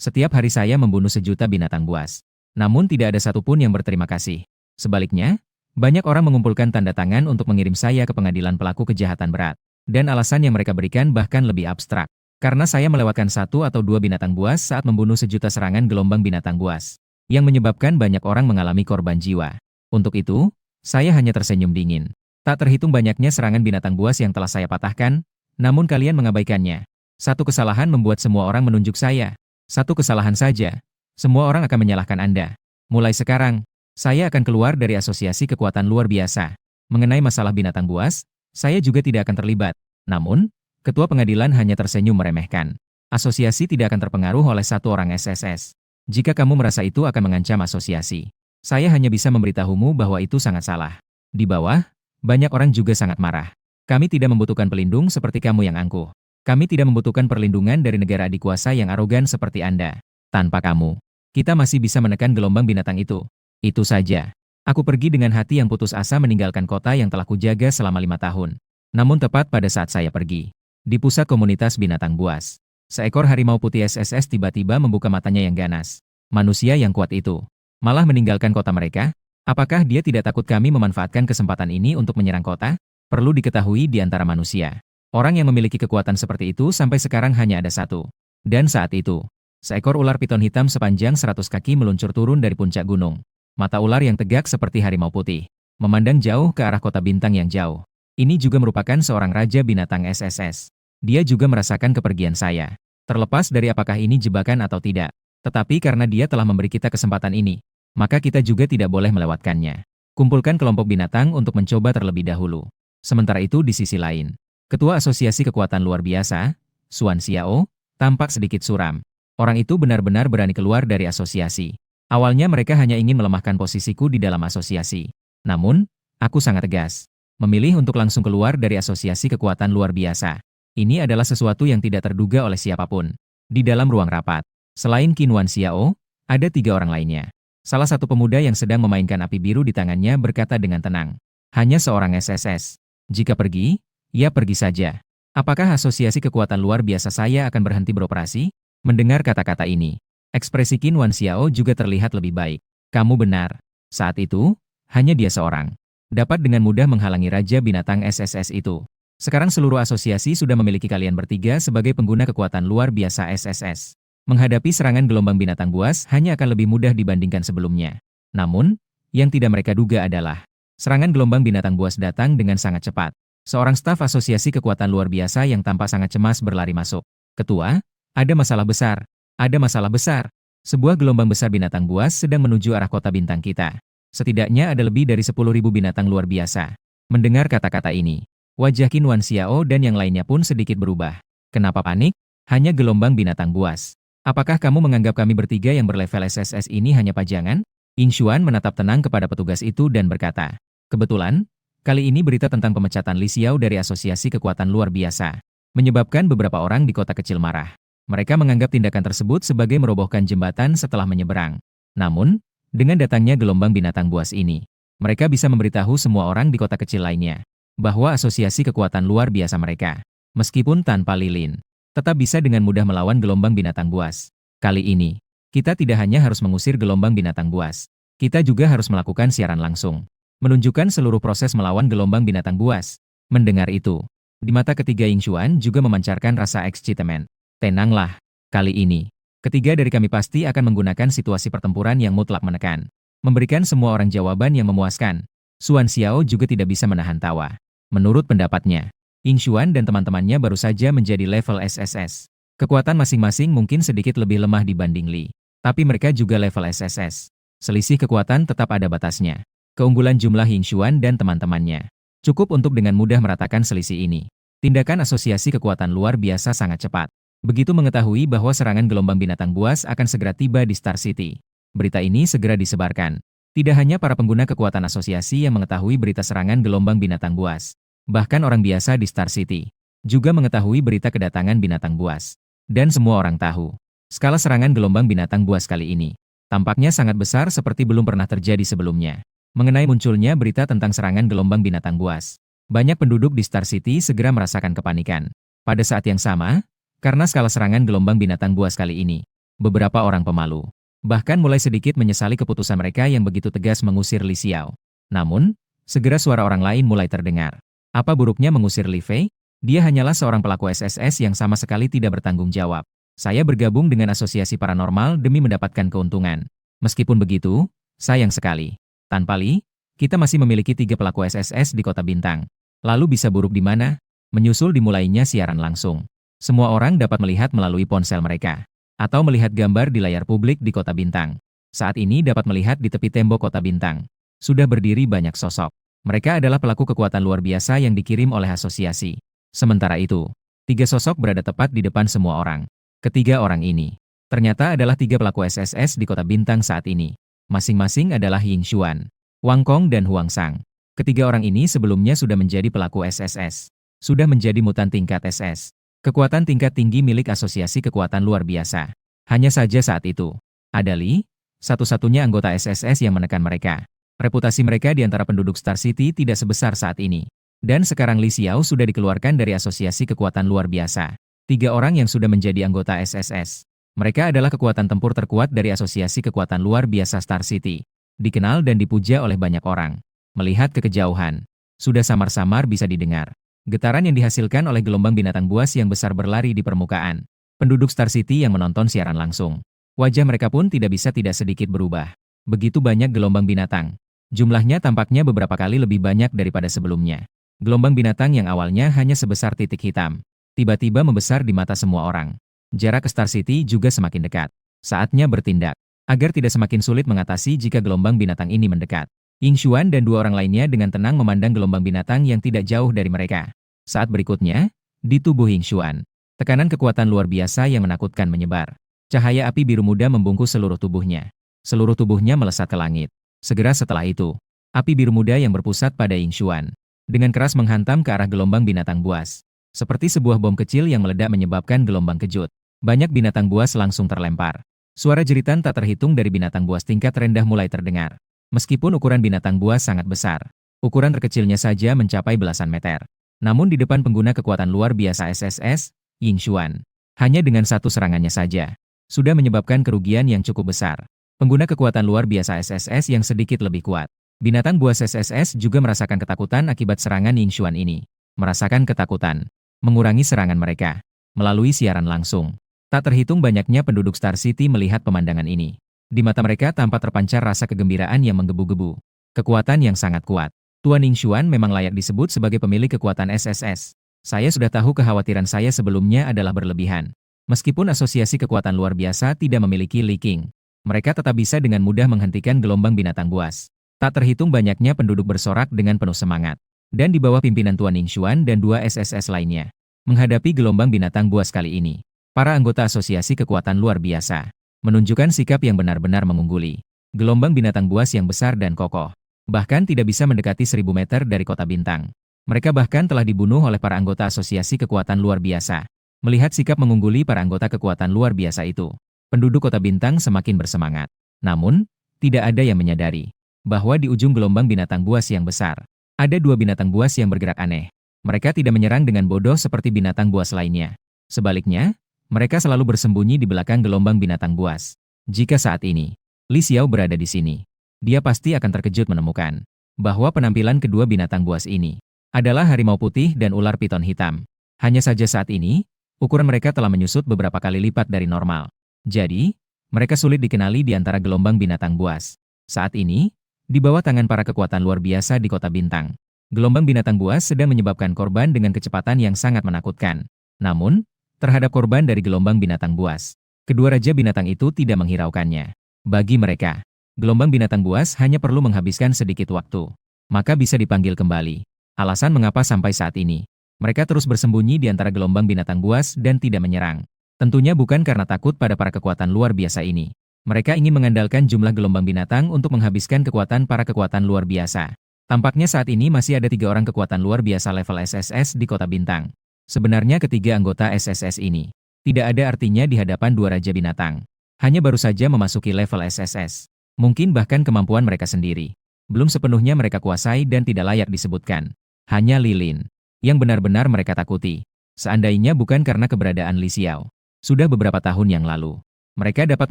Setiap hari saya membunuh sejuta binatang buas. Namun tidak ada satupun yang berterima kasih. Sebaliknya, banyak orang mengumpulkan tanda tangan untuk mengirim saya ke pengadilan pelaku kejahatan berat. Dan alasan yang mereka berikan bahkan lebih abstrak. Karena saya melewatkan satu atau dua binatang buas saat membunuh sejuta serangan gelombang binatang buas. Yang menyebabkan banyak orang mengalami korban jiwa. Untuk itu, saya hanya tersenyum dingin. Tak terhitung banyaknya serangan binatang buas yang telah saya patahkan, namun kalian mengabaikannya. Satu kesalahan membuat semua orang menunjuk saya. Satu kesalahan saja. Semua orang akan menyalahkan Anda. Mulai sekarang, saya akan keluar dari asosiasi kekuatan luar biasa. Mengenai masalah binatang buas, saya juga tidak akan terlibat. Namun, ketua pengadilan hanya tersenyum meremehkan. Asosiasi tidak akan terpengaruh oleh satu orang SSS. Jika kamu merasa itu akan mengancam asosiasi, saya hanya bisa memberitahumu bahwa itu sangat salah. Di bawah, banyak orang juga sangat marah. Kami tidak membutuhkan pelindung seperti kamu yang angkuh. Kami tidak membutuhkan perlindungan dari negara adikuasa yang arogan seperti Anda. Tanpa kamu, kita masih bisa menekan gelombang binatang itu. Itu saja. Aku pergi dengan hati yang putus asa meninggalkan kota yang telah kujaga selama 5 tahun. Namun tepat pada saat saya pergi, di pusat komunitas binatang buas, seekor harimau putih SSS tiba-tiba membuka matanya yang ganas. Manusia yang kuat itu malah meninggalkan kota mereka. Apakah dia tidak takut kami memanfaatkan kesempatan ini untuk menyerang kota? Perlu diketahui di antara manusia, orang yang memiliki kekuatan seperti itu sampai sekarang hanya ada satu. Dan saat itu, seekor ular piton hitam sepanjang 100 kaki meluncur turun dari puncak gunung. Mata ular yang tegak seperti harimau putih, memandang jauh ke arah kota bintang yang jauh. Ini juga merupakan seorang raja binatang SSS. Dia juga merasakan kepergian saya. Terlepas dari apakah ini jebakan atau tidak. Tetapi karena dia telah memberi kita kesempatan ini, maka kita juga tidak boleh melewatkannya. Kumpulkan kelompok binatang untuk mencoba terlebih dahulu. Sementara itu di sisi lain, Ketua Asosiasi Kekuatan Luar Biasa, Xuan Xiao, tampak sedikit suram. Orang itu benar-benar berani keluar dari asosiasi. Awalnya mereka hanya ingin melemahkan posisiku di dalam asosiasi. Namun, aku sangat tegas. Memilih untuk langsung keluar dari Asosiasi Kekuatan Luar Biasa. Ini adalah sesuatu yang tidak terduga oleh siapapun. Di dalam ruang rapat, selain Qin Wan Xiao, ada 3 orang lainnya. Salah satu pemuda yang sedang memainkan api biru di tangannya berkata dengan tenang. Hanya seorang SSS. Jika pergi, ya pergi saja. Apakah Asosiasi Kekuatan Luar Biasa saya akan berhenti beroperasi? Mendengar kata-kata ini, ekspresi Qin Wan Xiao juga terlihat lebih baik. Kamu benar. Saat itu, hanya dia seorang dapat dengan mudah menghalangi Raja Binatang SSS itu. Sekarang seluruh asosiasi sudah memiliki kalian bertiga sebagai pengguna kekuatan luar biasa SSS. Menghadapi serangan gelombang binatang buas hanya akan lebih mudah dibandingkan sebelumnya. Namun, yang tidak mereka duga adalah serangan gelombang binatang buas datang dengan sangat cepat. Seorang staf asosiasi kekuatan luar biasa yang tampak sangat cemas berlari masuk. Ketua, ada masalah besar. Ada masalah besar. Sebuah gelombang besar binatang buas sedang menuju arah kota bintang kita. Setidaknya ada lebih dari 10.000 binatang luar biasa. Mendengar kata-kata ini, wajah Qin Wan Xiao dan yang lainnya pun sedikit berubah. Kenapa panik? Hanya gelombang binatang buas. Apakah kamu menganggap kami bertiga yang berlevel SSS ini hanya pajangan? Ying Xuan menatap tenang kepada petugas itu dan berkata, kebetulan, kali ini berita tentang pemecatan Li Xiao dari Asosiasi Kekuatan Luar Biasa menyebabkan beberapa orang di kota kecil marah. Mereka menganggap tindakan tersebut sebagai merobohkan jembatan setelah menyeberang. Namun, dengan datangnya gelombang binatang buas ini, mereka bisa memberitahu semua orang di kota kecil lainnya bahwa Asosiasi Kekuatan Luar Biasa mereka, meskipun tanpa lilin, tetap bisa dengan mudah melawan gelombang binatang buas. Kali ini, kita tidak hanya harus mengusir gelombang binatang buas, kita juga harus melakukan siaran langsung, menunjukkan seluruh proses melawan gelombang binatang buas. Mendengar itu, di mata ketiga Ying Xuan juga memancarkan rasa ekscitemen. Tenanglah, kali ini, ketiga dari kami pasti akan menggunakan situasi pertempuran yang mutlak menekan. Memberikan semua orang jawaban yang memuaskan. Xuan Xiao juga tidak bisa menahan tawa. Menurut pendapatnya, Ying Xuan dan teman-temannya baru saja menjadi level SSS. Kekuatan masing-masing mungkin sedikit lebih lemah dibanding Li. Tapi mereka juga level SSS. Selisih kekuatan tetap ada batasnya. Keunggulan jumlah Ying Xuan dan teman-temannya cukup untuk dengan mudah meratakan selisih ini. Tindakan Asosiasi Kekuatan Luar Biasa sangat cepat. Begitu mengetahui bahwa serangan gelombang binatang buas akan segera tiba di Star City, berita ini segera disebarkan. Tidak hanya para pengguna kekuatan asosiasi yang mengetahui berita serangan gelombang binatang buas, bahkan orang biasa di Star City juga mengetahui berita kedatangan binatang buas. Dan semua orang tahu, skala serangan gelombang binatang buas kali ini tampaknya sangat besar seperti belum pernah terjadi sebelumnya. Mengenai munculnya berita tentang serangan gelombang binatang buas, banyak penduduk di Star City segera merasakan kepanikan. Pada saat yang sama, karena skala serangan gelombang binatang buas kali ini Beberapa orang pemalu bahkan mulai sedikit menyesali keputusan mereka yang begitu tegas mengusir Li Xiao. Namun, segera suara orang lain mulai terdengar. Apa buruknya mengusir Li Fei? Dia hanyalah seorang pelaku SSS yang sama sekali tidak bertanggung jawab. Saya bergabung dengan asosiasi paranormal demi mendapatkan keuntungan. Meskipun begitu, sayang sekali. Tanpa Li, kita masih memiliki 3 pelaku SSS di Kota Bintang. Lalu bisa buruk di mana? Menyusul dimulainya siaran langsung. Semua orang dapat melihat melalui ponsel mereka atau melihat gambar di layar publik di Kota Bintang. Saat ini dapat melihat di tepi tembok Kota Bintang. Sudah berdiri banyak sosok. Mereka adalah pelaku kekuatan luar biasa yang dikirim oleh asosiasi. Sementara itu, 3 sosok berada tepat di depan semua orang. Ketiga orang ini ternyata adalah 3 pelaku SSS di Kota Bintang saat ini. Masing-masing adalah Ying Xuan, Wang Kong dan Huang Sang. Ketiga orang ini sebelumnya sudah menjadi pelaku SSS. Sudah menjadi mutan tingkat SS. Kekuatan tingkat tinggi milik asosiasi kekuatan luar biasa. Hanya saja saat itu, ada Li, satu-satunya anggota SSS yang menekan mereka. Reputasi mereka di antara penduduk Star City tidak sebesar saat ini. Dan sekarang Li Xiao sudah dikeluarkan dari asosiasi kekuatan luar biasa. 3 orang yang sudah menjadi anggota SSS. Mereka adalah kekuatan tempur terkuat dari asosiasi kekuatan luar biasa Star City. Dikenal dan dipuja oleh banyak orang. Melihat ke kejauhan, sudah samar-samar bisa didengar getaran yang dihasilkan oleh gelombang binatang buas yang besar berlari di permukaan. Penduduk Star City yang menonton siaran langsung. Wajah mereka pun tidak bisa tidak sedikit berubah. Begitu banyak gelombang binatang. Jumlahnya tampaknya beberapa kali lebih banyak daripada sebelumnya. Gelombang binatang yang awalnya hanya sebesar titik hitam, tiba-tiba membesar di mata semua orang. Jarak ke Star City juga semakin dekat. Saatnya bertindak. Agar tidak semakin sulit mengatasi jika gelombang binatang ini mendekat. Ying Xuan dan 2 orang lainnya dengan tenang memandang gelombang binatang yang tidak jauh dari mereka. Saat berikutnya, di tubuh Ying Xuan, tekanan kekuatan luar biasa yang menakutkan menyebar. Cahaya api biru muda membungkus seluruh tubuhnya. Seluruh tubuhnya melesat ke langit. Segera setelah itu, api biru muda yang berpusat pada Ying Xuan dengan keras menghantam ke arah gelombang binatang buas. Seperti sebuah bom kecil yang meledak menyebabkan gelombang kejut. Banyak binatang buas langsung terlempar. Suara jeritan tak terhitung dari binatang buas tingkat rendah mulai terdengar. Meskipun ukuran binatang buas sangat besar, ukuran terkecilnya saja mencapai belasan meter. Namun di depan pengguna kekuatan luar biasa SSS, Ying Xuan, hanya dengan satu serangannya saja, sudah menyebabkan kerugian yang cukup besar. Pengguna kekuatan luar biasa SSS yang sedikit lebih kuat. Binatang buas SSS juga merasakan ketakutan akibat serangan Ying Xuan ini. Merasakan ketakutan, mengurangi serangan mereka. Melalui siaran langsung, tak terhitung banyaknya penduduk Star City melihat pemandangan ini. Di mata mereka tampak terpancar rasa kegembiraan yang menggebu-gebu. Kekuatan yang sangat kuat. Tuan Ying Xuan memang layak disebut sebagai pemilik kekuatan SSS. Saya sudah tahu kekhawatiran saya sebelumnya adalah berlebihan. Meskipun asosiasi kekuatan luar biasa tidak memiliki Li Qing, mereka tetap bisa dengan mudah menghentikan gelombang binatang buas. Tak terhitung banyaknya penduduk bersorak dengan penuh semangat. Dan di bawah pimpinan Tuan Ying Xuan dan 2 SSS lainnya. Menghadapi gelombang binatang buas kali ini, para anggota asosiasi kekuatan luar biasa menunjukkan sikap yang benar-benar mengungguli. Gelombang binatang buas yang besar dan kokoh, bahkan tidak bisa mendekati 1000 meter dari Kota Bintang. Mereka bahkan telah dibunuh oleh para anggota asosiasi kekuatan luar biasa. Melihat sikap mengungguli para anggota kekuatan luar biasa itu, penduduk Kota Bintang semakin bersemangat. Namun, tidak ada yang menyadari bahwa di ujung gelombang binatang buas yang besar, ada 2 binatang buas yang bergerak aneh. Mereka tidak menyerang dengan bodoh seperti binatang buas lainnya. Sebaliknya, mereka selalu bersembunyi di belakang gelombang binatang buas. Jika saat ini, Li Xiao berada di sini, dia pasti akan terkejut menemukan bahwa penampilan kedua binatang buas ini adalah harimau putih dan ular piton hitam. Hanya saja saat ini, ukuran mereka telah menyusut beberapa kali lipat dari normal. Jadi, mereka sulit dikenali di antara gelombang binatang buas. Saat ini, di bawah tangan para kekuatan luar biasa di Kota Bintang, gelombang binatang buas sedang menyebabkan korban dengan kecepatan yang sangat menakutkan. Namun, terhadap korban dari gelombang binatang buas, kedua raja binatang itu tidak menghiraukannya. Bagi mereka, gelombang binatang buas hanya perlu menghabiskan sedikit waktu, maka bisa dipanggil kembali. Alasan mengapa sampai saat ini, mereka terus bersembunyi di antara gelombang binatang buas dan tidak menyerang. Tentunya bukan karena takut pada para kekuatan luar biasa ini. Mereka ingin mengandalkan jumlah gelombang binatang untuk menghabiskan kekuatan para kekuatan luar biasa. Tampaknya saat ini masih ada 3 orang kekuatan luar biasa level SSS di Kota Bintang. Sebenarnya ketiga anggota SSS ini tidak ada artinya di hadapan 2 raja binatang. Hanya baru saja memasuki level SSS. Mungkin bahkan kemampuan mereka sendiri belum sepenuhnya mereka kuasai dan tidak layak disebutkan. Hanya Lilin yang benar-benar mereka takuti. Seandainya bukan karena keberadaan Li Xiao. Sudah beberapa tahun yang lalu, Mereka dapat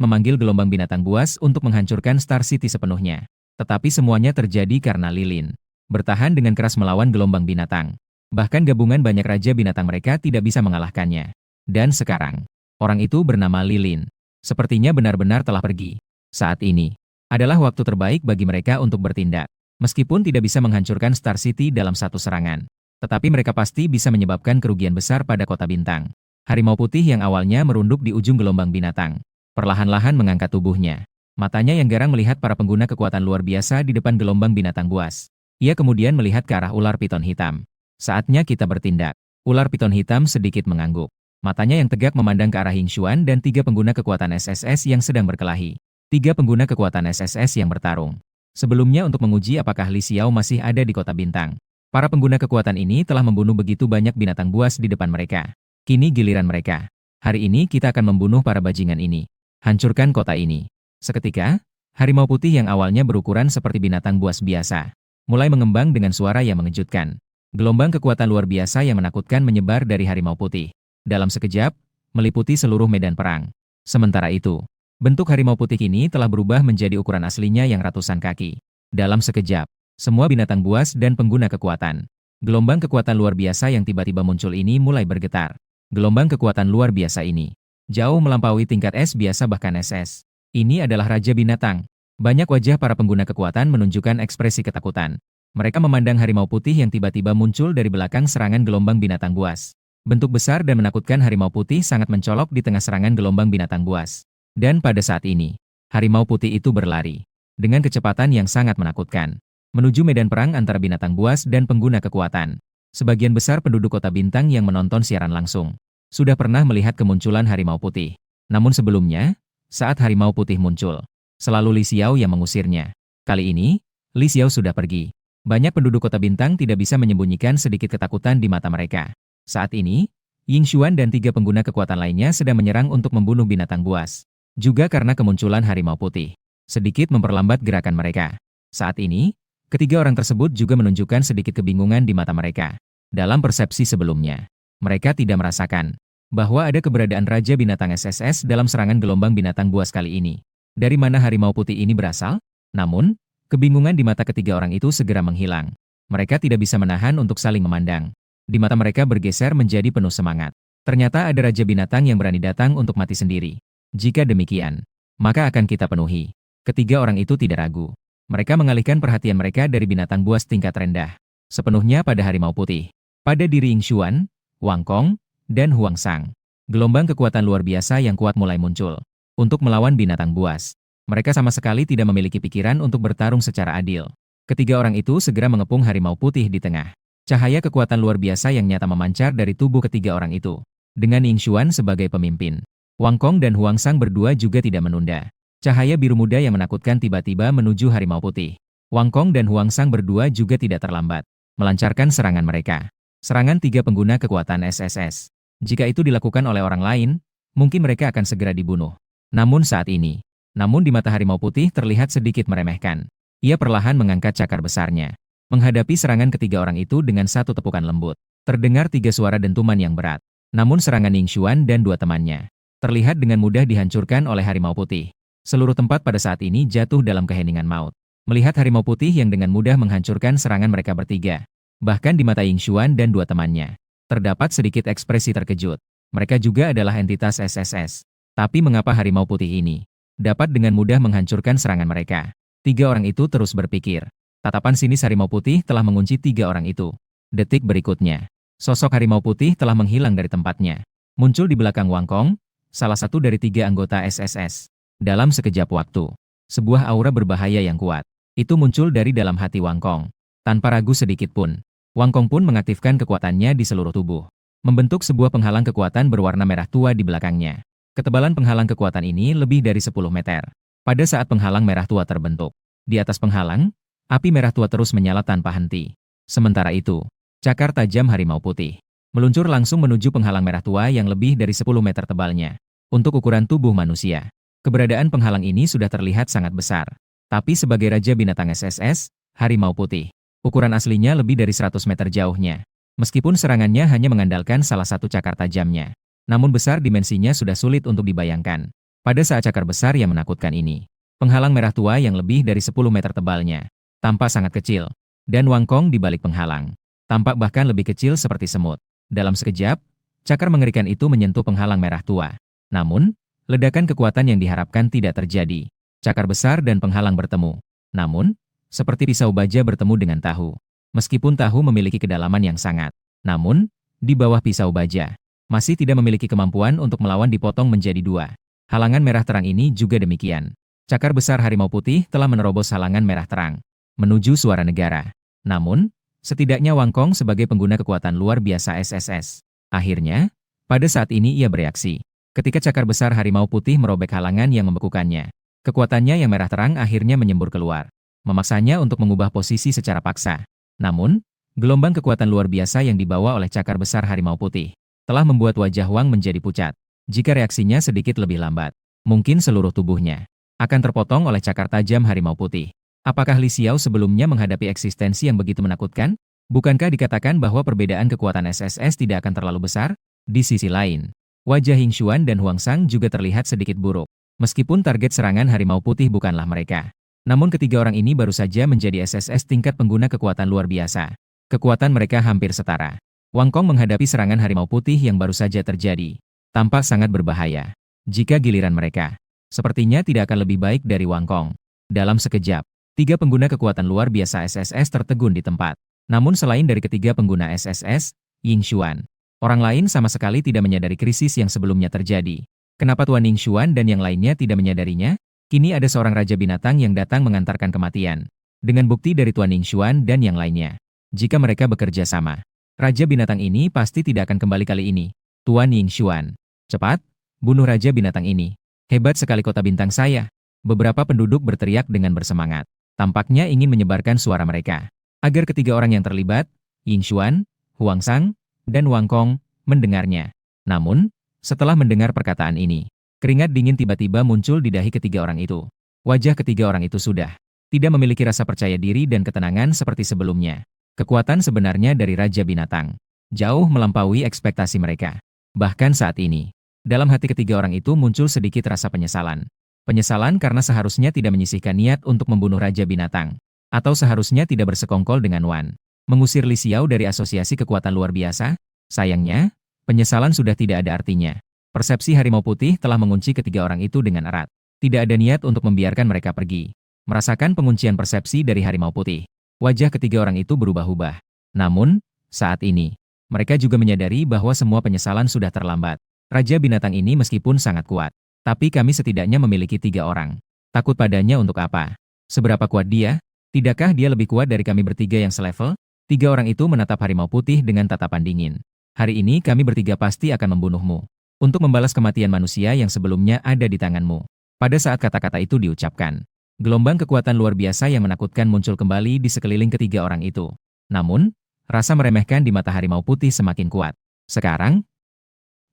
memanggil gelombang binatang buas untuk menghancurkan Star City sepenuhnya. Tetapi semuanya terjadi karena Lilin bertahan dengan keras melawan gelombang binatang. Bahkan gabungan banyak raja binatang mereka tidak bisa mengalahkannya. Dan sekarang, orang itu bernama Lilin. Sepertinya benar-benar telah pergi. Saat ini adalah waktu terbaik bagi mereka untuk bertindak. Meskipun tidak bisa menghancurkan Star City dalam satu serangan, tetapi mereka pasti bisa menyebabkan kerugian besar pada kota bintang. Harimau putih yang awalnya merunduk di ujung gelombang binatang, perlahan-lahan mengangkat tubuhnya. Matanya yang garang melihat para pengguna kekuatan luar biasa di depan gelombang binatang buas. Ia kemudian melihat ke arah ular piton hitam. Saatnya kita bertindak. Ular piton hitam sedikit mengangguk. Matanya yang tegak memandang ke arah Ying Xuan dan 3 pengguna kekuatan SSS yang sedang berkelahi. 3 pengguna kekuatan SSS yang bertarung. Sebelumnya untuk menguji apakah Li Xiao masih ada di kota bintang. Para pengguna kekuatan ini telah membunuh begitu banyak binatang buas di depan mereka. Kini giliran mereka. Hari ini kita akan membunuh para bajingan ini. Hancurkan kota ini. Seketika, harimau putih yang awalnya berukuran seperti binatang buas biasa, mulai mengembang dengan suara yang mengejutkan. Gelombang kekuatan luar biasa yang menakutkan menyebar dari harimau putih. Dalam sekejap, meliputi seluruh medan perang. Sementara itu, bentuk harimau putih ini telah berubah menjadi ukuran aslinya yang ratusan kaki. Dalam sekejap, semua binatang buas dan pengguna kekuatan. Gelombang kekuatan luar biasa yang tiba-tiba muncul ini mulai bergetar. Gelombang kekuatan luar biasa ini jauh melampaui tingkat S biasa bahkan SS. Ini adalah Raja Binatang. Banyak wajah para pengguna kekuatan menunjukkan ekspresi ketakutan. Mereka memandang harimau putih yang tiba-tiba muncul dari belakang serangan gelombang binatang buas. Bentuk besar dan menakutkan harimau putih sangat mencolok di tengah serangan gelombang binatang buas. Dan pada saat ini, harimau putih itu berlari dengan kecepatan yang sangat menakutkan menuju medan perang antara binatang buas dan pengguna kekuatan. Sebagian besar penduduk kota bintang yang menonton siaran langsung sudah pernah melihat kemunculan harimau putih. Namun sebelumnya, saat harimau putih muncul, selalu Li Xiao yang mengusirnya. Kali ini, Li Xiao sudah pergi. Banyak penduduk kota bintang tidak bisa menyembunyikan sedikit ketakutan di mata mereka. Saat ini, Ying Xuan dan 3 pengguna kekuatan lainnya sedang menyerang untuk membunuh binatang buas. Juga karena kemunculan harimau putih, sedikit memperlambat gerakan mereka. Saat ini, ketiga orang tersebut juga menunjukkan sedikit kebingungan di mata mereka. Dalam persepsi sebelumnya, mereka tidak merasakan bahwa ada keberadaan Raja Binatang SSS dalam serangan gelombang binatang buas kali ini. Dari mana harimau putih ini berasal? Namun, kebingungan di mata ketiga orang itu segera menghilang. Mereka tidak bisa menahan untuk saling memandang. Di mata mereka bergeser menjadi penuh semangat. Ternyata ada Raja Binatang yang berani datang untuk mati sendiri. Jika demikian, maka akan kita penuhi. Ketiga orang itu tidak ragu. Mereka mengalihkan perhatian mereka dari binatang buas tingkat rendah sepenuhnya pada harimau putih. Pada diri Ying Xuan, Wang Kong, dan Huang Sang. Gelombang kekuatan luar biasa yang kuat mulai muncul untuk melawan binatang buas. Mereka sama sekali tidak memiliki pikiran untuk bertarung secara adil. Ketiga orang itu segera mengepung harimau putih di tengah. Cahaya kekuatan luar biasa yang nyata memancar dari tubuh ketiga orang itu. Dengan Ying Xuan sebagai pemimpin, Wang Kong dan Huang Sang berdua juga tidak menunda. Cahaya biru muda yang menakutkan tiba-tiba menuju harimau putih. Wang Kong dan Huang Sang berdua juga tidak terlambat melancarkan serangan mereka. Serangan 3 pengguna kekuatan SSS. Jika itu dilakukan oleh orang lain, mungkin mereka akan segera dibunuh. Namun saat ini, di mata harimau putih terlihat sedikit meremehkan. Ia perlahan mengangkat cakar besarnya, menghadapi serangan ketiga orang itu dengan satu tepukan lembut. Terdengar 3 suara dentuman yang berat. Namun serangan Ying Xuan dan 2 temannya terlihat dengan mudah dihancurkan oleh harimau putih. Seluruh tempat pada saat ini jatuh dalam keheningan maut. Melihat harimau putih yang dengan mudah menghancurkan serangan mereka bertiga. Bahkan di mata Ying Xuan dan 2 temannya, terdapat sedikit ekspresi terkejut. Mereka juga adalah entitas SSS. Tapi mengapa harimau putih ini dapat dengan mudah menghancurkan serangan mereka? 3 orang itu terus berpikir. Tatapan sinis harimau putih telah mengunci 3 orang itu. Detik berikutnya, sosok harimau putih telah menghilang dari tempatnya. Muncul di belakang Wang Kong, salah satu dari 3 anggota SSS. Dalam sekejap waktu, sebuah aura berbahaya yang kuat itu muncul dari dalam hati Wang Kong. Tanpa ragu sedikit pun, Wang Kong pun mengaktifkan kekuatannya di seluruh tubuh, membentuk sebuah penghalang kekuatan berwarna merah tua di belakangnya. Ketebalan penghalang kekuatan ini lebih dari 10 meter. Pada saat penghalang merah tua terbentuk, di atas penghalang, api merah tua terus menyala tanpa henti. Sementara itu, cakar tajam harimau putih meluncur langsung menuju penghalang merah tua yang lebih dari 10 meter tebalnya. Untuk ukuran tubuh manusia, keberadaan penghalang ini sudah terlihat sangat besar. Tapi sebagai Raja Binatang SSS, harimau putih, ukuran aslinya lebih dari 100 meter jauhnya. Meskipun serangannya hanya mengandalkan salah satu cakar tajamnya, namun besar dimensinya sudah sulit untuk dibayangkan. Pada saat cakar besar yang menakutkan ini, penghalang merah tua yang lebih dari 10 meter tebalnya, tampak sangat kecil, dan Wangkong di balik penghalang, tampak bahkan lebih kecil seperti semut. Dalam sekejap, cakar mengerikan itu menyentuh penghalang merah tua. Namun, ledakan kekuatan yang diharapkan tidak terjadi. Cakar besar dan penghalang bertemu. Namun, seperti pisau baja bertemu dengan tahu. Meskipun tahu memiliki kedalaman yang sangat, namun, di bawah pisau baja, masih tidak memiliki kemampuan untuk melawan dipotong menjadi dua. Halangan merah terang ini juga demikian. Cakar besar harimau putih telah menerobos halangan merah terang, menuju suara negara. Namun, setidaknya Wangkong sebagai pengguna kekuatan luar biasa SSS. Akhirnya, pada saat ini ia bereaksi. Ketika cakar besar harimau putih merobek halangan yang membekukannya, kekuatannya yang merah terang akhirnya menyembur keluar, memaksanya untuk mengubah posisi secara paksa. Namun, gelombang kekuatan luar biasa yang dibawa oleh cakar besar harimau putih telah membuat wajah Wang menjadi pucat. Jika reaksinya sedikit lebih lambat, mungkin seluruh tubuhnya akan terpotong oleh cakar tajam harimau putih. Apakah Li Xiao sebelumnya menghadapi eksistensi yang begitu menakutkan? Bukankah dikatakan bahwa perbedaan kekuatan SSS tidak akan terlalu besar? Di sisi lain, wajah Ying Xuan dan Huang Sang juga terlihat sedikit buruk. Meskipun target serangan harimau putih bukanlah mereka, namun ketiga orang ini baru saja menjadi SSS tingkat pengguna kekuatan luar biasa. Kekuatan mereka hampir setara. Wangkong menghadapi serangan harimau putih yang baru saja terjadi, tampak sangat berbahaya. Jika giliran mereka, sepertinya tidak akan lebih baik dari Wangkong. Dalam sekejap, tiga pengguna kekuatan luar biasa SSS tertegun di tempat. Namun selain dari ketiga pengguna SSS, Ying Xuan, orang lain sama sekali tidak menyadari krisis yang sebelumnya terjadi. Kenapa Tuan Ying Xuan dan yang lainnya tidak menyadarinya? Kini ada seorang raja binatang yang datang mengantarkan kematian. Dengan bukti dari Tuan Ying Xuan dan yang lainnya. Jika mereka bekerja sama, raja binatang ini pasti tidak akan kembali kali ini. Tuan Ying Xuan, cepat, bunuh raja binatang ini. Hebat sekali kota bintang saya. Beberapa penduduk berteriak dengan bersemangat. Tampaknya ingin menyebarkan suara mereka, agar ketiga orang yang terlibat, Ying Xuan, Huang Sang, dan Wangkong, mendengarnya. Namun, setelah mendengar perkataan ini, keringat dingin tiba-tiba muncul di dahi ketiga orang itu. Wajah ketiga orang itu sudah tidak memiliki rasa percaya diri dan ketenangan seperti sebelumnya. Kekuatan sebenarnya dari Raja Binatang jauh melampaui ekspektasi mereka. Bahkan saat ini, dalam hati ketiga orang itu muncul sedikit rasa penyesalan. Penyesalan karena seharusnya tidak menyisihkan niat untuk membunuh Raja Binatang. Atau seharusnya tidak bersekongkol dengan Wan. Mengusir Li Xiao dari asosiasi kekuatan luar biasa? Sayangnya, penyesalan sudah tidak ada artinya. Persepsi harimau putih telah mengunci ketiga orang itu dengan erat. Tidak ada niat untuk membiarkan mereka pergi. Merasakan penguncian persepsi dari harimau putih, wajah ketiga orang itu berubah-ubah. Namun, saat ini, mereka juga menyadari bahwa semua penyesalan sudah terlambat. Raja binatang ini meskipun sangat kuat, tapi kami setidaknya memiliki 3 orang. Takut padanya untuk apa? Seberapa kuat dia? Tidakkah dia lebih kuat dari kami bertiga yang selevel? 3 orang itu menatap harimau putih dengan tatapan dingin. Hari ini kami bertiga pasti akan membunuhmu. Untuk membalas kematian manusia yang sebelumnya ada di tanganmu. Pada saat kata-kata itu diucapkan, gelombang kekuatan luar biasa yang menakutkan muncul kembali di sekeliling ketiga orang itu. Namun, rasa meremehkan di mata harimau putih semakin kuat. Sekarang,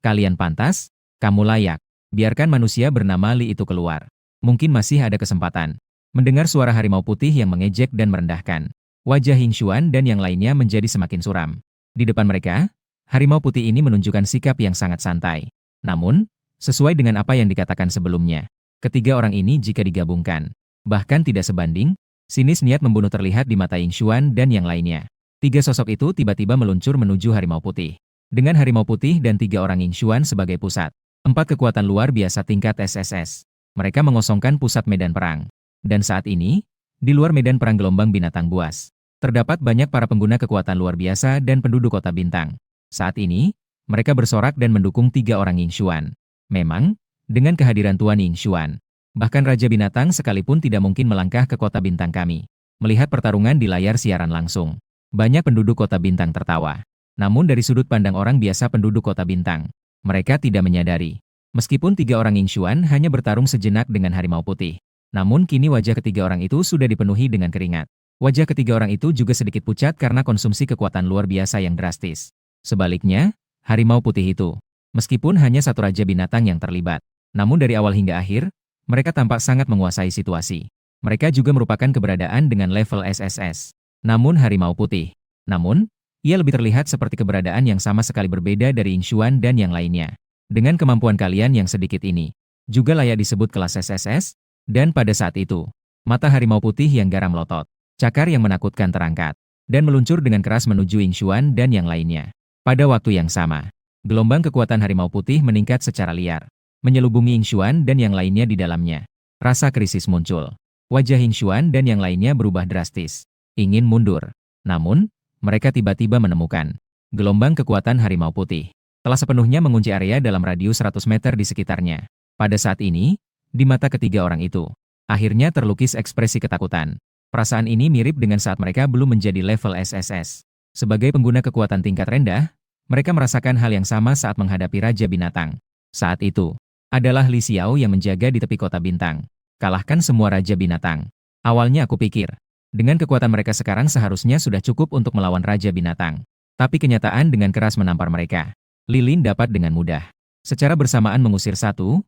kalian pantas, kamu layak. Biarkan manusia bernama Li itu keluar. Mungkin masih ada kesempatan. Mendengar suara harimau putih yang mengejek dan merendahkan, wajah Ying Xuan dan yang lainnya menjadi semakin suram. Di depan mereka, harimau putih ini menunjukkan sikap yang sangat santai. Namun, sesuai dengan apa yang dikatakan sebelumnya, ketiga orang ini jika digabungkan, bahkan tidak sebanding, sinis niat membunuh terlihat di mata Ying Xuan dan yang lainnya. 3 sosok itu tiba-tiba meluncur menuju harimau putih. Dengan harimau putih dan 3 orang Ying Xuan sebagai pusat, 4 kekuatan luar biasa tingkat SSS. Mereka mengosongkan pusat medan perang. Dan saat ini, di luar medan perang gelombang binatang buas, terdapat banyak para pengguna kekuatan luar biasa dan penduduk kota bintang. Saat ini, mereka bersorak dan mendukung 3 orang Ying Xuan. Memang, dengan kehadiran Tuan Ying Xuan, bahkan Raja Binatang sekalipun tidak mungkin melangkah ke kota bintang kami. Melihat pertarungan di layar siaran langsung, banyak penduduk kota bintang tertawa. Namun dari sudut pandang orang biasa penduduk kota bintang, mereka tidak menyadari. Meskipun 3 orang Ying Xuan hanya bertarung sejenak dengan harimau putih, namun kini wajah ketiga orang itu sudah dipenuhi dengan keringat. Wajah ketiga orang itu juga sedikit pucat karena konsumsi kekuatan luar biasa yang drastis. Sebaliknya, harimau putih itu, meskipun hanya satu raja binatang yang terlibat, namun dari awal hingga akhir, mereka tampak sangat menguasai situasi. Mereka juga merupakan keberadaan dengan level SSS. Namun harimau putih. Ia lebih terlihat seperti keberadaan yang sama sekali berbeda dari Ying Xuan dan yang lainnya. Dengan kemampuan kalian yang sedikit ini, juga layak disebut kelas SSS, dan pada saat itu, mata harimau putih yang garang melotot, cakar yang menakutkan terangkat, dan meluncur dengan keras menuju Yingxuan dan yang lainnya. Pada waktu yang sama, gelombang kekuatan harimau putih meningkat secara liar, menyelubungi Yingxuan dan yang lainnya di dalamnya. Rasa krisis muncul. Wajah Yingxuan dan yang lainnya berubah drastis. Ingin mundur. Namun, mereka tiba-tiba menemukan gelombang kekuatan harimau putih telah sepenuhnya mengunci area dalam radius 100 meter di sekitarnya. Pada saat ini, di mata ketiga orang itu, akhirnya terlukis ekspresi ketakutan. Perasaan ini mirip dengan saat mereka belum menjadi level SSS. Sebagai pengguna kekuatan tingkat rendah, mereka merasakan hal yang sama saat menghadapi Raja Binatang. Saat itu, adalah Li Xiao yang menjaga di tepi kota bintang. Kalahkan semua Raja Binatang. Awalnya aku pikir, dengan kekuatan mereka sekarang seharusnya sudah cukup untuk melawan Raja Binatang. Tapi kenyataan dengan keras menampar mereka. Lilin dapat dengan mudah secara bersamaan mengusir 1, 2,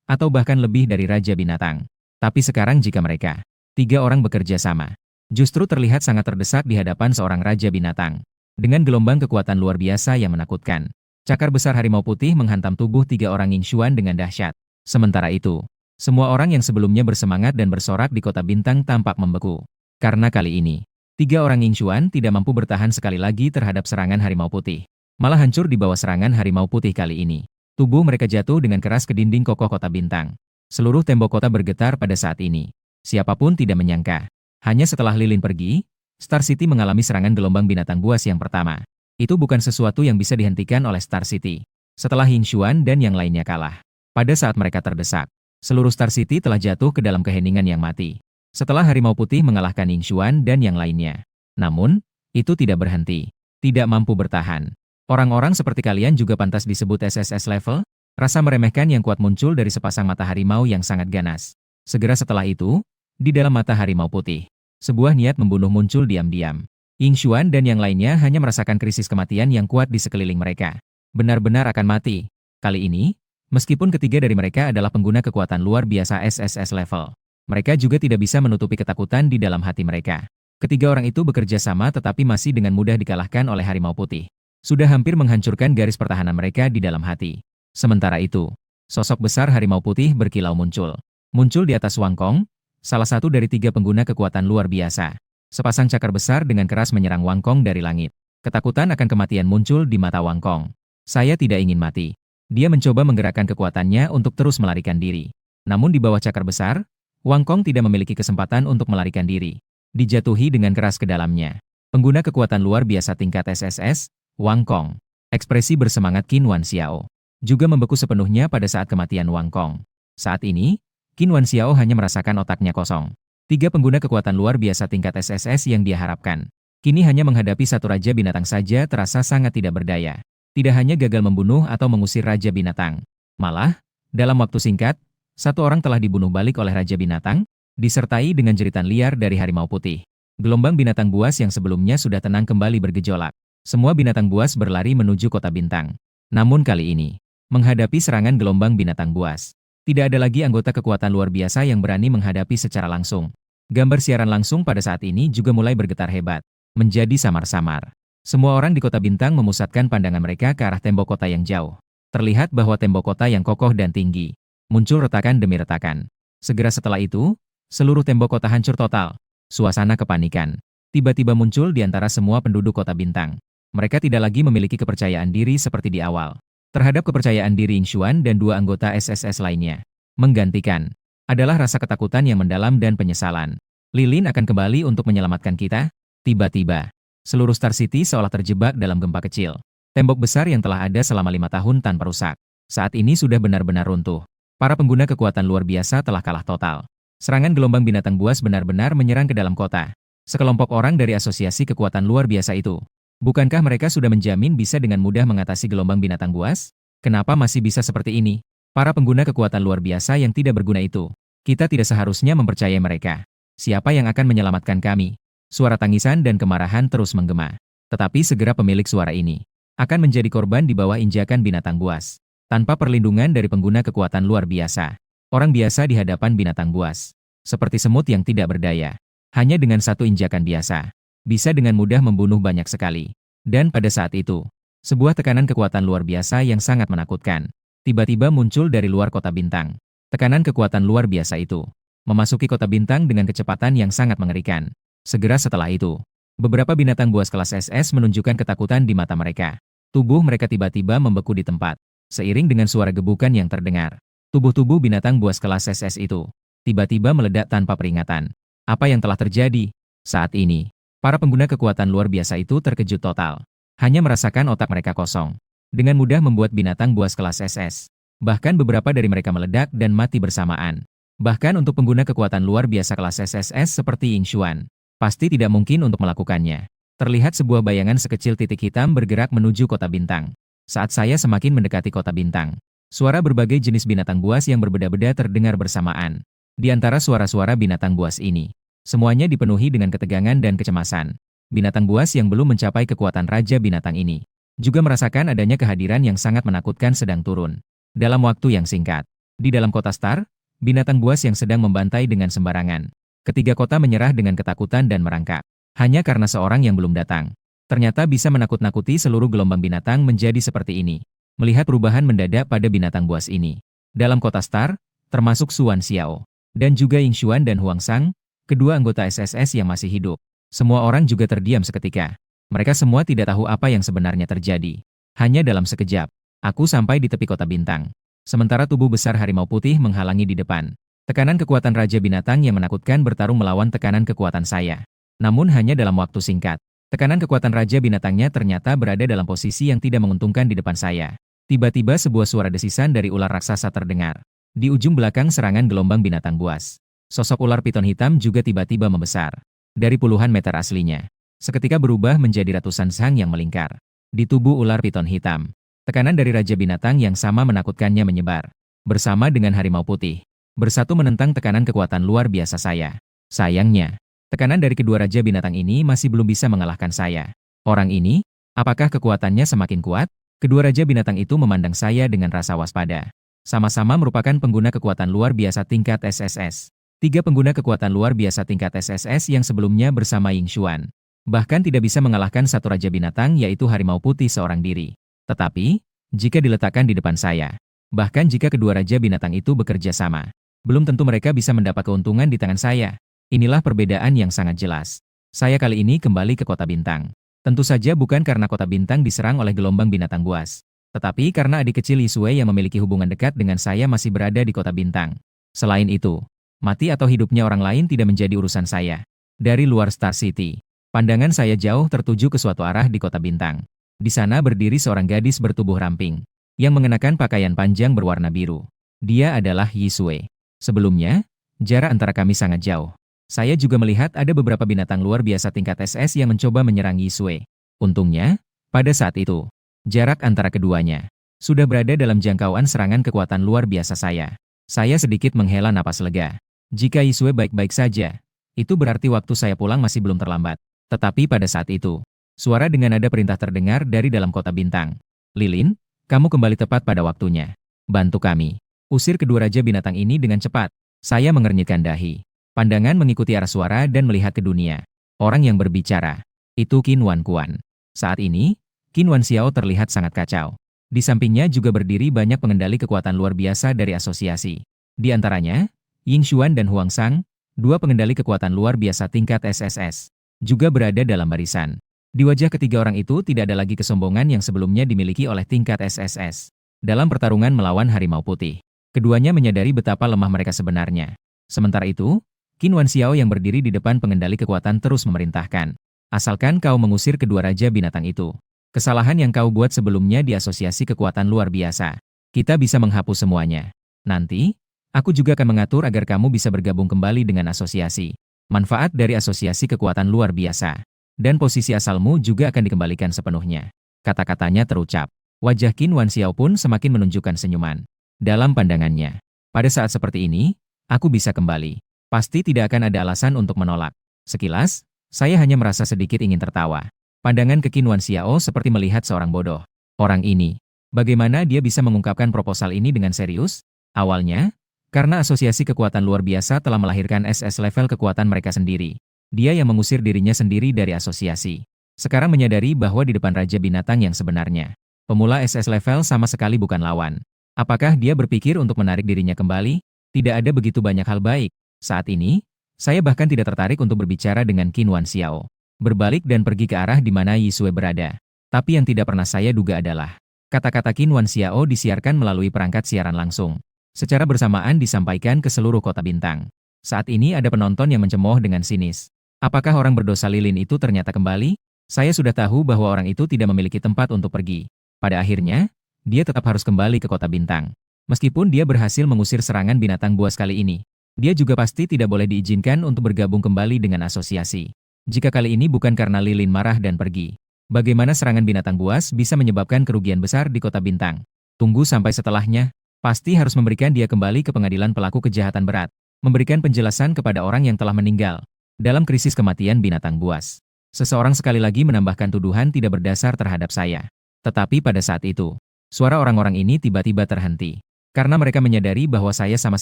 atau bahkan lebih dari Raja Binatang. Tapi sekarang jika mereka 3 orang bekerja sama, justru terlihat sangat terdesak di hadapan seorang Raja Binatang. Dengan gelombang kekuatan luar biasa yang menakutkan, cakar besar harimau putih menghantam tubuh 3 orang Yingxuan dengan dahsyat. Sementara itu, semua orang yang sebelumnya bersemangat dan bersorak di kota bintang tampak membeku. Karena kali ini, 3 orang Yingxuan tidak mampu bertahan sekali lagi terhadap serangan harimau putih. Malah hancur di bawah serangan harimau putih kali ini. Tubuh mereka jatuh dengan keras ke dinding kokoh kota bintang. Seluruh tembok kota bergetar pada saat ini. Siapapun tidak menyangka. Hanya setelah Lilin pergi, Star City mengalami serangan gelombang binatang buas yang pertama. Itu bukan sesuatu yang bisa dihentikan oleh Star City. Setelah Yingxuan dan yang lainnya kalah. Pada saat mereka terdesak, seluruh Star City telah jatuh ke dalam keheningan yang mati. Setelah harimau putih mengalahkan Yingxuan dan yang lainnya. Namun, itu tidak berhenti. Tidak mampu bertahan. Orang-orang seperti kalian juga pantas disebut SSS level? Rasa meremehkan yang kuat muncul dari sepasang mata harimau yang sangat ganas. Segera setelah itu, di dalam mata harimau putih, sebuah niat membunuh muncul diam-diam. Yingxuan dan yang lainnya hanya merasakan krisis kematian yang kuat di sekeliling mereka. Benar-benar akan mati. Kali ini, meskipun ketiga dari mereka adalah pengguna kekuatan luar biasa SSS level, mereka juga tidak bisa menutupi ketakutan di dalam hati mereka. Ketiga orang itu bekerja sama tetapi masih dengan mudah dikalahkan oleh harimau putih. Sudah hampir menghancurkan garis pertahanan mereka di dalam hati. Sementara itu, sosok besar harimau putih berkilau muncul. Muncul di atas Wang Kong, salah satu dari 3 pengguna kekuatan luar biasa. Sepasang cakar besar dengan keras menyerang Wang Kong dari langit. Ketakutan akan kematian muncul di mata Wang Kong. Saya tidak ingin mati. Dia mencoba menggerakkan kekuatannya untuk terus melarikan diri. Namun di bawah cakar besar, Wang Kong tidak memiliki kesempatan untuk melarikan diri. Dijatuhi dengan keras ke dalamnya. Pengguna kekuatan luar biasa tingkat SSS, Wang Kong. Ekspresi bersemangat Qin Wanxiao juga membeku sepenuhnya pada saat kematian Wang Kong. Saat ini, Qin Wanxiao hanya merasakan otaknya kosong. 3 pengguna kekuatan luar biasa tingkat SSS yang dia harapkan. Kini hanya menghadapi satu Raja Binatang saja terasa sangat tidak berdaya. Tidak hanya gagal membunuh atau mengusir Raja Binatang. Malah, dalam waktu singkat, 1 orang telah dibunuh balik oleh Raja Binatang, disertai dengan jeritan liar dari harimau putih. Gelombang binatang buas yang sebelumnya sudah tenang kembali bergejolak. Semua binatang buas berlari menuju kota bintang. Namun kali ini, menghadapi serangan gelombang binatang buas, tidak ada lagi anggota kekuatan luar biasa yang berani menghadapi secara langsung. Gambar siaran langsung pada saat ini juga mulai bergetar hebat, menjadi samar-samar. Semua orang di kota bintang memusatkan pandangan mereka ke arah tembok kota yang jauh. Terlihat bahwa tembok kota yang kokoh dan tinggi, muncul retakan demi retakan. Segera setelah itu, seluruh tembok kota hancur total. Suasana kepanikan tiba-tiba muncul di antara semua penduduk kota bintang. Mereka tidak lagi memiliki kepercayaan diri seperti di awal. Terhadap kepercayaan diri Yingxuan dan 2 anggota SSS lainnya. Menggantikan adalah rasa ketakutan yang mendalam dan penyesalan. Lilin akan kembali untuk menyelamatkan kita? Tiba-tiba, seluruh Star City seolah terjebak dalam gempa kecil. Tembok besar yang telah ada selama 5 tahun tanpa rusak, saat ini sudah benar-benar runtuh. Para pengguna kekuatan luar biasa telah kalah total. Serangan gelombang binatang buas benar-benar menyerang ke dalam kota. Sekelompok orang dari asosiasi kekuatan luar biasa itu. Bukankah mereka sudah menjamin bisa dengan mudah mengatasi gelombang binatang buas? Kenapa masih bisa seperti ini? Para pengguna kekuatan luar biasa yang tidak berguna itu. Kita tidak seharusnya mempercayai mereka. Siapa yang akan menyelamatkan kami? Suara tangisan dan kemarahan terus menggema. Tetapi segera pemilik suara ini akan menjadi korban di bawah injakan binatang buas. Tanpa perlindungan dari pengguna kekuatan luar biasa. Orang biasa di hadapan binatang buas. Seperti semut yang tidak berdaya. Hanya dengan satu injakan biasa. Bisa dengan mudah membunuh banyak sekali. Dan pada saat itu, sebuah tekanan kekuatan luar biasa yang sangat menakutkan tiba-tiba muncul dari luar kota bintang. Tekanan kekuatan luar biasa itu memasuki kota bintang dengan kecepatan yang sangat mengerikan. Segera setelah itu, beberapa binatang buas kelas SS menunjukkan ketakutan di mata mereka. Tubuh mereka tiba-tiba membeku di tempat, seiring dengan suara gebukan yang terdengar. Tubuh-tubuh binatang buas kelas SS itu tiba-tiba meledak tanpa peringatan. Apa yang telah terjadi? Saat ini, para pengguna kekuatan luar biasa itu terkejut total. Hanya merasakan otak mereka kosong. Dengan mudah membuat binatang buas kelas SS. Bahkan beberapa dari mereka meledak dan mati bersamaan. Bahkan untuk pengguna kekuatan luar biasa kelas SSS seperti Ying Xuan, pasti tidak mungkin untuk melakukannya. Terlihat sebuah bayangan sekecil titik hitam bergerak menuju kota bintang. Saat saya semakin mendekati kota bintang, suara berbagai jenis binatang buas yang berbeda-beda terdengar bersamaan. Di antara suara-suara binatang buas ini, semuanya dipenuhi dengan ketegangan dan kecemasan. Binatang buas yang belum mencapai kekuatan raja binatang ini juga merasakan adanya kehadiran yang sangat menakutkan sedang turun. Dalam waktu yang singkat, di dalam kota Star, binatang buas yang sedang membantai dengan sembarangan. Ketiga kota menyerah dengan ketakutan dan merangkak. Hanya karena seorang yang belum datang. Ternyata bisa menakut-nakuti seluruh gelombang binatang menjadi seperti ini. Melihat perubahan mendadak pada binatang buas ini. Dalam kota Star, termasuk Suan Xiao, dan juga Ying Xuan dan Huang Sang, kedua anggota SSS yang masih hidup. Semua orang juga terdiam seketika. Mereka semua tidak tahu apa yang sebenarnya terjadi. Hanya dalam sekejap, aku sampai di tepi kota bintang. Sementara tubuh besar harimau putih menghalangi di depan. Tekanan kekuatan Raja Binatang yang menakutkan bertarung melawan tekanan kekuatan saya. Namun hanya dalam waktu singkat. Tekanan kekuatan Raja Binatangnya ternyata berada dalam posisi yang tidak menguntungkan di depan saya. Tiba-tiba sebuah suara desisan dari ular raksasa terdengar. Di ujung belakang serangan gelombang binatang buas. Sosok ular piton hitam juga tiba-tiba membesar. Dari puluhan meter aslinya, seketika berubah menjadi ratusan sang yang melingkar. Di tubuh ular piton hitam, tekanan dari Raja Binatang yang sama menakutkannya menyebar. Bersama dengan harimau putih, bersatu menentang tekanan kekuatan luar biasa saya. Sayangnya, tekanan dari kedua Raja Binatang ini masih belum bisa mengalahkan saya. Orang ini, apakah kekuatannya semakin kuat? Kedua Raja Binatang itu memandang saya dengan rasa waspada. Sama-sama merupakan pengguna kekuatan luar biasa tingkat SSS. Tiga pengguna kekuatan luar biasa tingkat SSS yang sebelumnya bersama Ying Xuan. Bahkan tidak bisa mengalahkan satu Raja Binatang yaitu harimau putih seorang diri. Tetapi, jika diletakkan di depan saya, bahkan jika kedua Raja Binatang itu bekerja sama, belum tentu mereka bisa mendapat keuntungan di tangan saya. Inilah perbedaan yang sangat jelas. Saya kali ini kembali ke kota bintang. Tentu saja bukan karena kota bintang diserang oleh gelombang binatang buas, tetapi karena adik kecil Yisue yang memiliki hubungan dekat dengan saya masih berada di kota bintang. Selain itu, mati atau hidupnya orang lain tidak menjadi urusan saya. Dari luar Star City, pandangan saya jauh tertuju ke suatu arah di kota bintang. Di sana berdiri seorang gadis bertubuh ramping, yang mengenakan pakaian panjang berwarna biru. Dia adalah Yisue. Sebelumnya, jarak antara kami sangat jauh. Saya juga melihat ada beberapa binatang luar biasa tingkat SS yang mencoba menyerang Yisue. Untungnya, pada saat itu, jarak antara keduanya sudah berada dalam jangkauan serangan kekuatan luar biasa saya. Saya sedikit menghela napas lega. Jika Yisue baik-baik saja, itu berarti waktu saya pulang masih belum terlambat. Tetapi pada saat itu, suara dengan nada perintah terdengar dari dalam kota bintang. Lilin, kamu kembali tepat pada waktunya. Bantu kami. Usir kedua Raja Binatang ini dengan cepat. Saya mengernyitkan dahi. Pandangan mengikuti arah suara dan melihat ke dunia. Orang yang berbicara, itu Qin Wan Quan. Saat ini, Qin Wan Xiao terlihat sangat kacau. Di sampingnya juga berdiri banyak pengendali kekuatan luar biasa dari asosiasi. Di antaranya, Ying Xuan dan Huang Sang, dua pengendali kekuatan luar biasa tingkat SSS. Juga berada dalam barisan. Di wajah ketiga orang itu tidak ada lagi kesombongan yang sebelumnya dimiliki oleh tingkat SSS. Dalam pertarungan melawan harimau putih, keduanya menyadari betapa lemah mereka sebenarnya. Sementara itu, Qin Wan Xiao yang berdiri di depan pengendali kekuatan terus memerintahkan. Asalkan kau mengusir kedua Raja Binatang itu. Kesalahan yang kau buat sebelumnya di asosiasi kekuatan luar biasa. Kita bisa menghapus semuanya. Nanti, aku juga akan mengatur agar kamu bisa bergabung kembali dengan asosiasi. Manfaat dari asosiasi kekuatan luar biasa. Dan posisi asalmu juga akan dikembalikan sepenuhnya. Kata-katanya terucap. Wajah Qin Wan Xiao pun semakin menunjukkan senyuman. Dalam pandangannya, pada saat seperti ini, aku bisa kembali. Pasti tidak akan ada alasan untuk menolak. Sekilas, saya hanya merasa sedikit ingin tertawa. Pandangan ke Qin Wan Xiao seperti melihat seorang bodoh. Orang ini, bagaimana dia bisa mengungkapkan proposal ini dengan serius? Awalnya, karena asosiasi kekuatan luar biasa telah melahirkan SS level kekuatan mereka sendiri. Dia yang mengusir dirinya sendiri dari asosiasi. Sekarang menyadari bahwa di depan Raja Binatang yang sebenarnya, pemula SS level sama sekali bukan lawan. Apakah dia berpikir untuk menarik dirinya kembali? Tidak ada begitu banyak hal baik. Saat ini, saya bahkan tidak tertarik untuk berbicara dengan Qin Wanxiao. Berbalik dan pergi ke arah di mana Yisue berada. Tapi yang tidak pernah saya duga adalah, kata-kata Qin Wanxiao disiarkan melalui perangkat siaran langsung. Secara bersamaan disampaikan ke seluruh kota bintang. Saat ini ada penonton yang mencemooh dengan sinis. Apakah orang berdosa lilin itu ternyata kembali? Saya sudah tahu bahwa orang itu tidak memiliki tempat untuk pergi. Pada akhirnya, dia tetap harus kembali ke kota bintang. Meskipun dia berhasil mengusir serangan binatang buas kali ini, dia juga pasti tidak boleh diizinkan untuk bergabung kembali dengan asosiasi. Jika kali ini bukan karena lilin marah dan pergi, bagaimana serangan binatang buas bisa menyebabkan kerugian besar di kota bintang? Tunggu sampai setelahnya, pasti harus memberikan dia kembali ke pengadilan pelaku kejahatan berat, memberikan penjelasan kepada orang yang telah meninggal dalam krisis kematian binatang buas. Seseorang sekali lagi menambahkan tuduhan tidak berdasar terhadap saya. Tetapi pada saat itu, suara orang-orang ini tiba-tiba terhenti. Karena mereka menyadari bahwa saya sama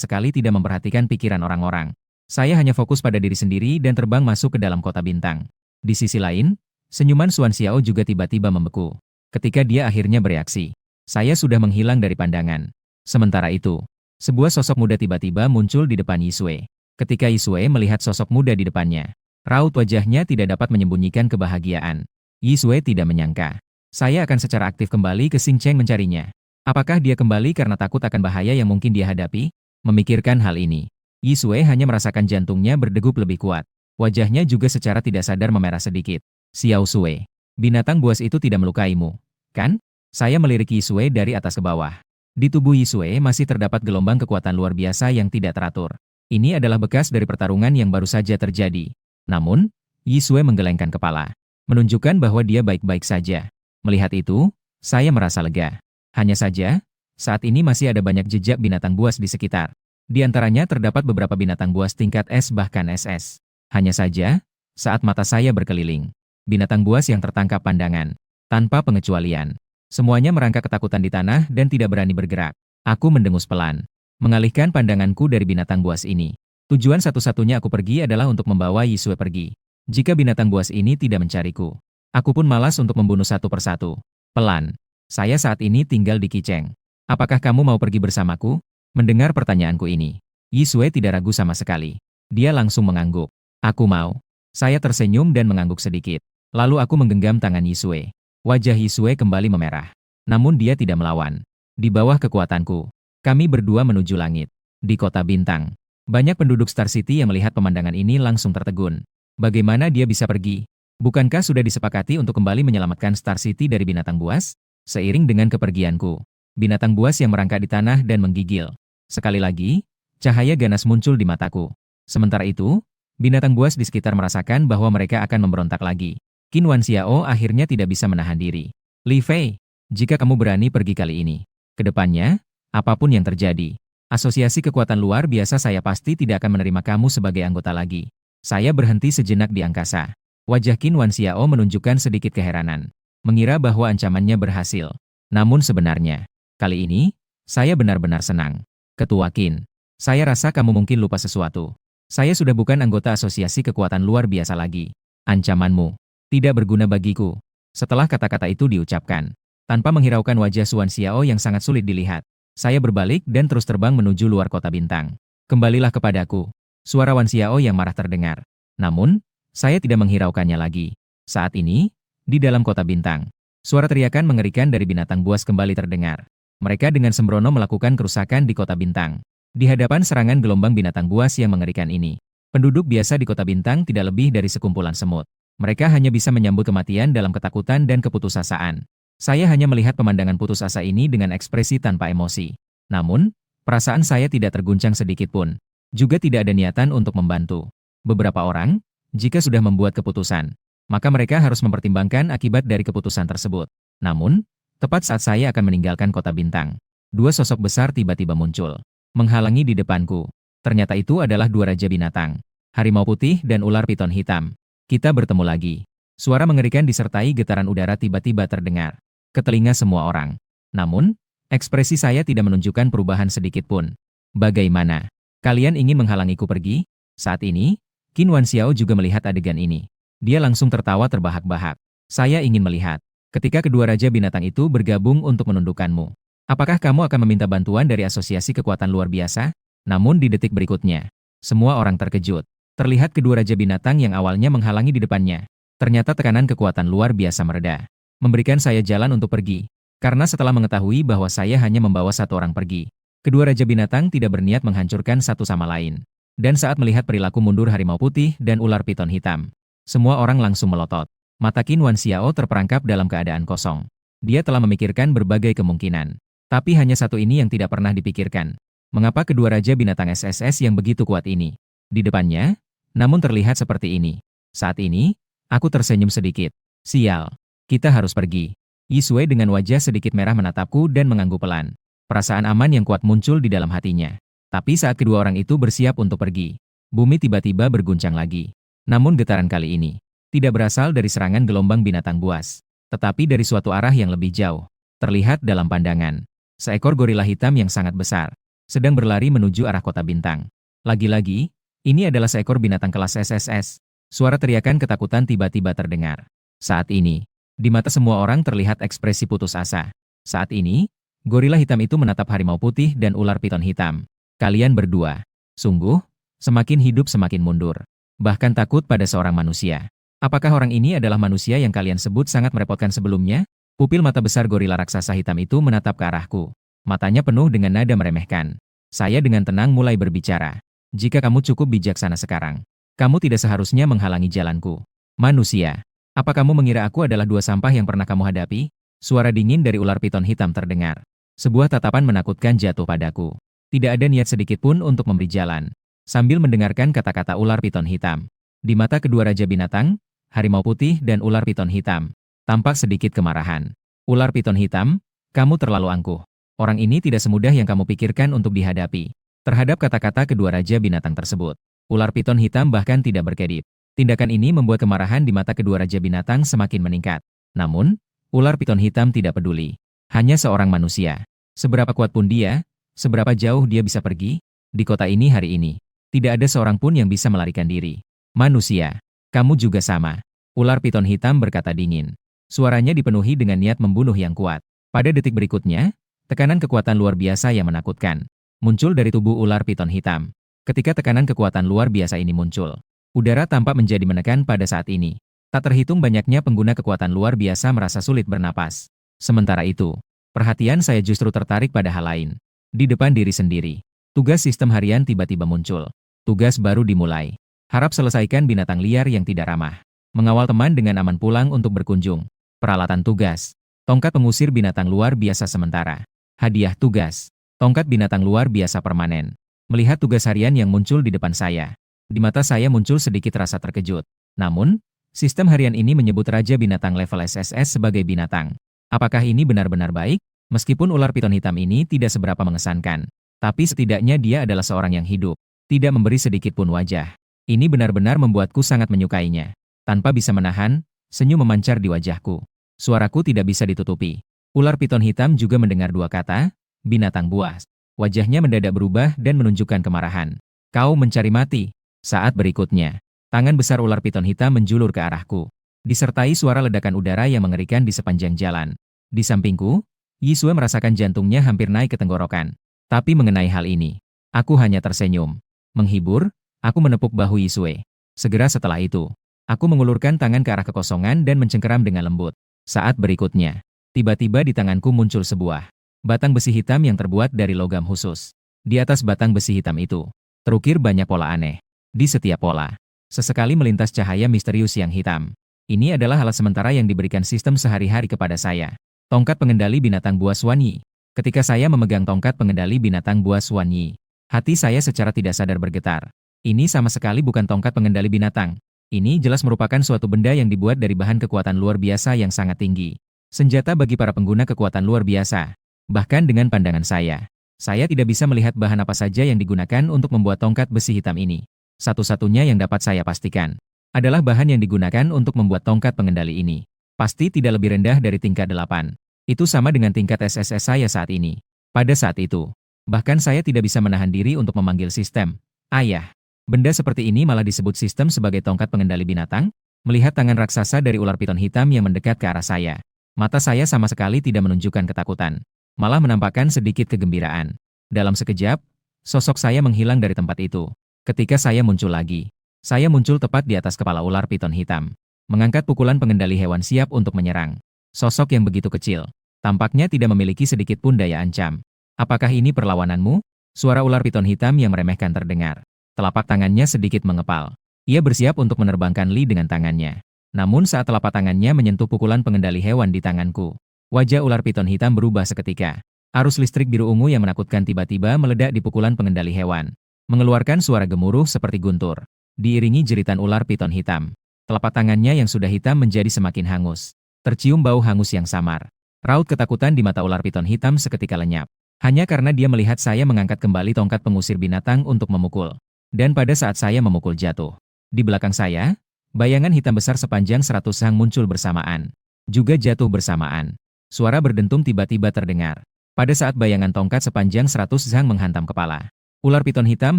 sekali tidak memperhatikan pikiran orang-orang. Saya hanya fokus pada diri sendiri dan terbang masuk ke dalam kota bintang. Di sisi lain, senyuman Xuan Xiao juga tiba-tiba membeku. Ketika dia akhirnya bereaksi, saya sudah menghilang dari pandangan. Sementara itu, sebuah sosok muda tiba-tiba muncul di depan Yisue. Ketika Yisue melihat sosok muda di depannya, raut wajahnya tidak dapat menyembunyikan kebahagiaan. Yisue tidak menyangka, saya akan secara aktif kembali ke Xingcheng mencarinya. Apakah dia kembali karena takut akan bahaya yang mungkin dia hadapi? Memikirkan hal ini, Yisue hanya merasakan jantungnya berdegup lebih kuat. Wajahnya juga secara tidak sadar memerah sedikit. Xiao Sue, binatang buas itu tidak melukaimu, kan? Saya melirik Yisue dari atas ke bawah. Di tubuh Yisue masih terdapat gelombang kekuatan luar biasa yang tidak teratur. Ini adalah bekas dari pertarungan yang baru saja terjadi. Namun, Yisue menggelengkan kepala, menunjukkan bahwa dia baik-baik saja. Melihat itu, saya merasa lega. Hanya saja, saat ini masih ada banyak jejak binatang buas di sekitar. Di antaranya terdapat beberapa binatang buas tingkat S bahkan SS. Hanya saja, saat mata saya berkeliling, binatang buas yang tertangkap pandangan, tanpa pengecualian. Semuanya merangkak ketakutan di tanah dan tidak berani bergerak. Aku mendengus pelan, mengalihkan pandanganku dari binatang buas ini. Tujuan satu-satunya aku pergi adalah untuk membawa Yisue pergi. Jika binatang buas ini tidak mencariku, aku pun malas untuk membunuh satu persatu. Pelan, saya saat ini tinggal di Qicheng. Apakah kamu mau pergi bersamaku? Mendengar pertanyaanku ini, Yisue tidak ragu sama sekali. Dia langsung mengangguk. Aku mau. Saya tersenyum dan mengangguk sedikit. Lalu aku menggenggam tangan Yisue. Wajah Yisue kembali memerah. Namun dia tidak melawan. Di bawah kekuatanku, kami berdua menuju langit. Di kota bintang, banyak penduduk Star City yang melihat pemandangan ini langsung tertegun. Bagaimana dia bisa pergi? Bukankah sudah disepakati untuk kembali menyelamatkan Star City dari binatang buas? Seiring dengan kepergianku, binatang buas yang merangkak di tanah dan menggigil. Sekali lagi, cahaya ganas muncul di mataku. Sementara itu, binatang buas di sekitar merasakan bahwa mereka akan memberontak lagi. Qin Wanxiao akhirnya tidak bisa menahan diri. Li Fei, jika kamu berani pergi kali ini, ke depannya, apapun yang terjadi, asosiasi kekuatan luar biasa saya pasti tidak akan menerima kamu sebagai anggota lagi. Saya berhenti sejenak di angkasa. Wajah Qin Wanxiao menunjukkan sedikit keheranan. Mengira bahwa ancamannya berhasil. Namun sebenarnya, kali ini, saya benar-benar senang. Ketua Qin, saya rasa kamu mungkin lupa sesuatu. Saya sudah bukan anggota asosiasi kekuatan luar biasa lagi. Ancamanmu tidak berguna bagiku. Setelah kata-kata itu diucapkan, tanpa menghiraukan wajah Xuan Xiao yang sangat sulit dilihat, saya berbalik dan terus terbang menuju luar kota bintang. Kembalilah kepadaku. Suara Wan Xiao yang marah terdengar. Namun, saya tidak menghiraukannya lagi. Saat ini, di dalam kota bintang, suara teriakan mengerikan dari binatang buas kembali terdengar. Mereka dengan sembrono melakukan kerusakan di kota bintang. Di hadapan serangan gelombang binatang buas yang mengerikan ini, penduduk biasa di kota bintang tidak lebih dari sekumpulan semut. Mereka hanya bisa menyambut kematian dalam ketakutan dan keputusasaan. Saya hanya melihat pemandangan putus asa ini dengan ekspresi tanpa emosi. Namun, perasaan saya tidak terguncang sedikit pun. Juga tidak ada niatan untuk membantu. Beberapa orang, jika sudah membuat keputusan, maka mereka harus mempertimbangkan akibat dari keputusan tersebut. Namun, tepat saat saya akan meninggalkan kota bintang, dua sosok besar tiba-tiba muncul, menghalangi di depanku. Ternyata itu adalah dua raja binatang, harimau putih dan ular piton hitam. Kita bertemu lagi. Suara mengerikan disertai getaran udara tiba-tiba terdengar ke telinga semua orang. Namun, ekspresi saya tidak menunjukkan perubahan sedikit pun. Bagaimana? Kalian ingin menghalangiku pergi? Saat ini, Qin Wanxiao juga melihat adegan ini. Dia langsung tertawa terbahak-bahak. Saya ingin melihat ketika kedua raja binatang itu bergabung untuk menundukkanmu. Apakah kamu akan meminta bantuan dari asosiasi kekuatan luar biasa? Namun di detik berikutnya, semua orang terkejut. Terlihat kedua raja binatang yang awalnya menghalangi di depannya. Ternyata tekanan kekuatan luar biasa mereda. Memberikan saya jalan untuk pergi. Karena setelah mengetahui bahwa saya hanya membawa satu orang pergi, kedua raja binatang tidak berniat menghancurkan satu sama lain. Dan saat melihat perilaku mundur harimau putih dan ular piton hitam, semua orang langsung melotot. Mata Qin Wan Xiao terperangkap dalam keadaan kosong. Dia telah memikirkan berbagai kemungkinan. Tapi hanya satu ini yang tidak pernah dipikirkan. Mengapa kedua raja binatang SSS yang begitu kuat ini di depannya, namun terlihat seperti ini? Saat ini, aku tersenyum sedikit. Sial, kita harus pergi. Yisue dengan wajah sedikit merah menatapku dan mengangguk pelan. Perasaan aman yang kuat muncul di dalam hatinya. Tapi saat kedua orang itu bersiap untuk pergi, bumi tiba-tiba berguncang lagi. Namun getaran kali ini tidak berasal dari serangan gelombang binatang buas, tetapi dari suatu arah yang lebih jauh. Terlihat dalam pandangan, seekor gorila hitam yang sangat besar sedang berlari menuju arah kota bintang. Lagi-lagi, ini adalah seekor binatang kelas SSS. Suara teriakan ketakutan tiba-tiba terdengar. Saat ini, di mata semua orang terlihat ekspresi putus asa. Saat ini, gorila hitam itu menatap harimau putih dan ular piton hitam. Kalian berdua, sungguh, semakin hidup semakin mundur. Bahkan takut pada seorang manusia. Apakah orang ini adalah manusia yang kalian sebut sangat merepotkan sebelumnya? Pupil mata besar gorila raksasa hitam itu menatap ke arahku. Matanya penuh dengan nada meremehkan. Saya dengan tenang mulai berbicara. Jika kamu cukup bijaksana sekarang, kamu tidak seharusnya menghalangi jalanku. Manusia, apa kamu mengira aku adalah dua sampah yang pernah kamu hadapi? Suara dingin dari ular piton hitam terdengar. Sebuah tatapan menakutkan jatuh padaku. Tidak ada niat sedikit pun untuk memberi jalan. Sambil mendengarkan kata-kata ular piton hitam, di mata kedua raja binatang, harimau putih dan ular piton hitam, tampak sedikit kemarahan. Ular piton hitam, kamu terlalu angkuh. Orang ini tidak semudah yang kamu pikirkan untuk dihadapi. Terhadap kata-kata kedua raja binatang tersebut, ular piton hitam bahkan tidak berkedip. Tindakan ini membuat kemarahan di mata kedua raja binatang semakin meningkat. Namun, ular piton hitam tidak peduli. Hanya seorang manusia. Seberapa kuat pun dia, seberapa jauh dia bisa pergi, di kota ini hari ini, tidak ada seorang pun yang bisa melarikan diri. Manusia, kamu juga sama. Ular piton hitam berkata dingin. Suaranya dipenuhi dengan niat membunuh yang kuat. Pada detik berikutnya, tekanan kekuatan luar biasa yang menakutkan muncul dari tubuh ular piton hitam. Ketika tekanan kekuatan luar biasa ini muncul, udara tampak menjadi menekan pada saat ini. Tak terhitung banyaknya pengguna kekuatan luar biasa merasa sulit bernapas. Sementara itu, perhatian saya justru tertarik pada hal lain. Di depan diri sendiri, tugas sistem harian tiba-tiba muncul. Tugas baru dimulai. Harap selesaikan binatang liar yang tidak ramah. Mengawal teman dengan aman pulang untuk berkunjung. Peralatan tugas. Tongkat pengusir binatang luar biasa sementara. Hadiah tugas. Tongkat binatang luar biasa permanen. Melihat tugas harian yang muncul di depan saya, di mata saya muncul sedikit rasa terkejut. Namun, sistem harian ini menyebut Raja Binatang level SSS sebagai binatang. Apakah ini benar-benar baik? Meskipun ular piton hitam ini tidak seberapa mengesankan, tapi setidaknya dia adalah seorang yang hidup, tidak memberi sedikit pun wajah. Ini benar-benar membuatku sangat menyukainya. Tanpa bisa menahan, senyum memancar di wajahku. Suaraku tidak bisa ditutupi. Ular piton hitam juga mendengar dua kata, binatang buas. Wajahnya mendadak berubah dan menunjukkan kemarahan. Kau mencari mati. Saat berikutnya, tangan besar ular piton hitam menjulur ke arahku, disertai suara ledakan udara yang mengerikan di sepanjang jalan. Di sampingku, Yisue merasakan jantungnya hampir naik ke tenggorokan. Tapi mengenai hal ini, aku hanya tersenyum. Menghibur, aku menepuk bahu Yisue. Segera setelah itu, aku mengulurkan tangan ke arah kekosongan dan mencengkeram dengan lembut. Saat berikutnya, tiba-tiba di tanganku muncul sebuah batang besi hitam yang terbuat dari logam khusus. Di atas batang besi hitam itu, terukir banyak pola aneh. Di setiap pola, sesekali melintas cahaya misterius yang hitam. Ini adalah alat sementara yang diberikan sistem sehari-hari kepada saya. Tongkat pengendali binatang buas Wanyi. Ketika saya memegang tongkat pengendali binatang buas Wanyi, hati saya secara tidak sadar bergetar. Ini sama sekali bukan tongkat pengendali binatang. Ini jelas merupakan suatu benda yang dibuat dari bahan kekuatan luar biasa yang sangat tinggi. Senjata bagi para pengguna kekuatan luar biasa. Bahkan dengan pandangan saya tidak bisa melihat bahan apa saja yang digunakan untuk membuat tongkat besi hitam ini. Satu-satunya yang dapat saya pastikan adalah bahan yang digunakan untuk membuat tongkat pengendali ini. Pasti tidak lebih rendah dari tingkat 8. Itu sama dengan tingkat SSS saya saat ini. Pada saat itu, bahkan saya tidak bisa menahan diri untuk memanggil sistem ayah. Benda seperti ini malah disebut sistem sebagai tongkat pengendali binatang. Melihat tangan raksasa dari ular piton hitam yang mendekat ke arah saya, mata saya sama sekali tidak menunjukkan ketakutan. malah menampakkan sedikit kegembiraan. Dalam sekejap, sosok saya menghilang dari tempat itu. Ketika saya muncul lagi, saya muncul tepat di atas kepala ular piton hitam, mengangkat pukulan pengendali hewan siap untuk menyerang. Sosok yang begitu kecil, tampaknya tidak memiliki sedikit pun daya ancam. Apakah ini perlawananmu? Suara ular piton hitam yang meremehkan terdengar. Telapak tangannya sedikit mengepal. Ia bersiap untuk menerbangkan Li dengan tangannya. Namun saat telapak tangannya menyentuh pukulan pengendali hewan di tanganku, wajah ular piton hitam berubah seketika. Arus listrik biru ungu yang menakutkan tiba-tiba meledak di pukulan pengendali hewan, mengeluarkan suara gemuruh seperti guntur, diiringi jeritan ular piton hitam. Telapak tangannya yang sudah hitam menjadi semakin hangus. Tercium bau hangus yang samar. Raut ketakutan di mata ular piton hitam seketika lenyap. Hanya karena dia melihat saya mengangkat kembali tongkat pengusir binatang untuk memukul. Dan pada saat saya memukul jatuh, di belakang saya, bayangan hitam besar sepanjang 100 sang muncul bersamaan. Juga jatuh bersamaan. Suara berdentum tiba-tiba terdengar. Pada saat bayangan tongkat sepanjang 100 sang menghantam kepala, ular piton hitam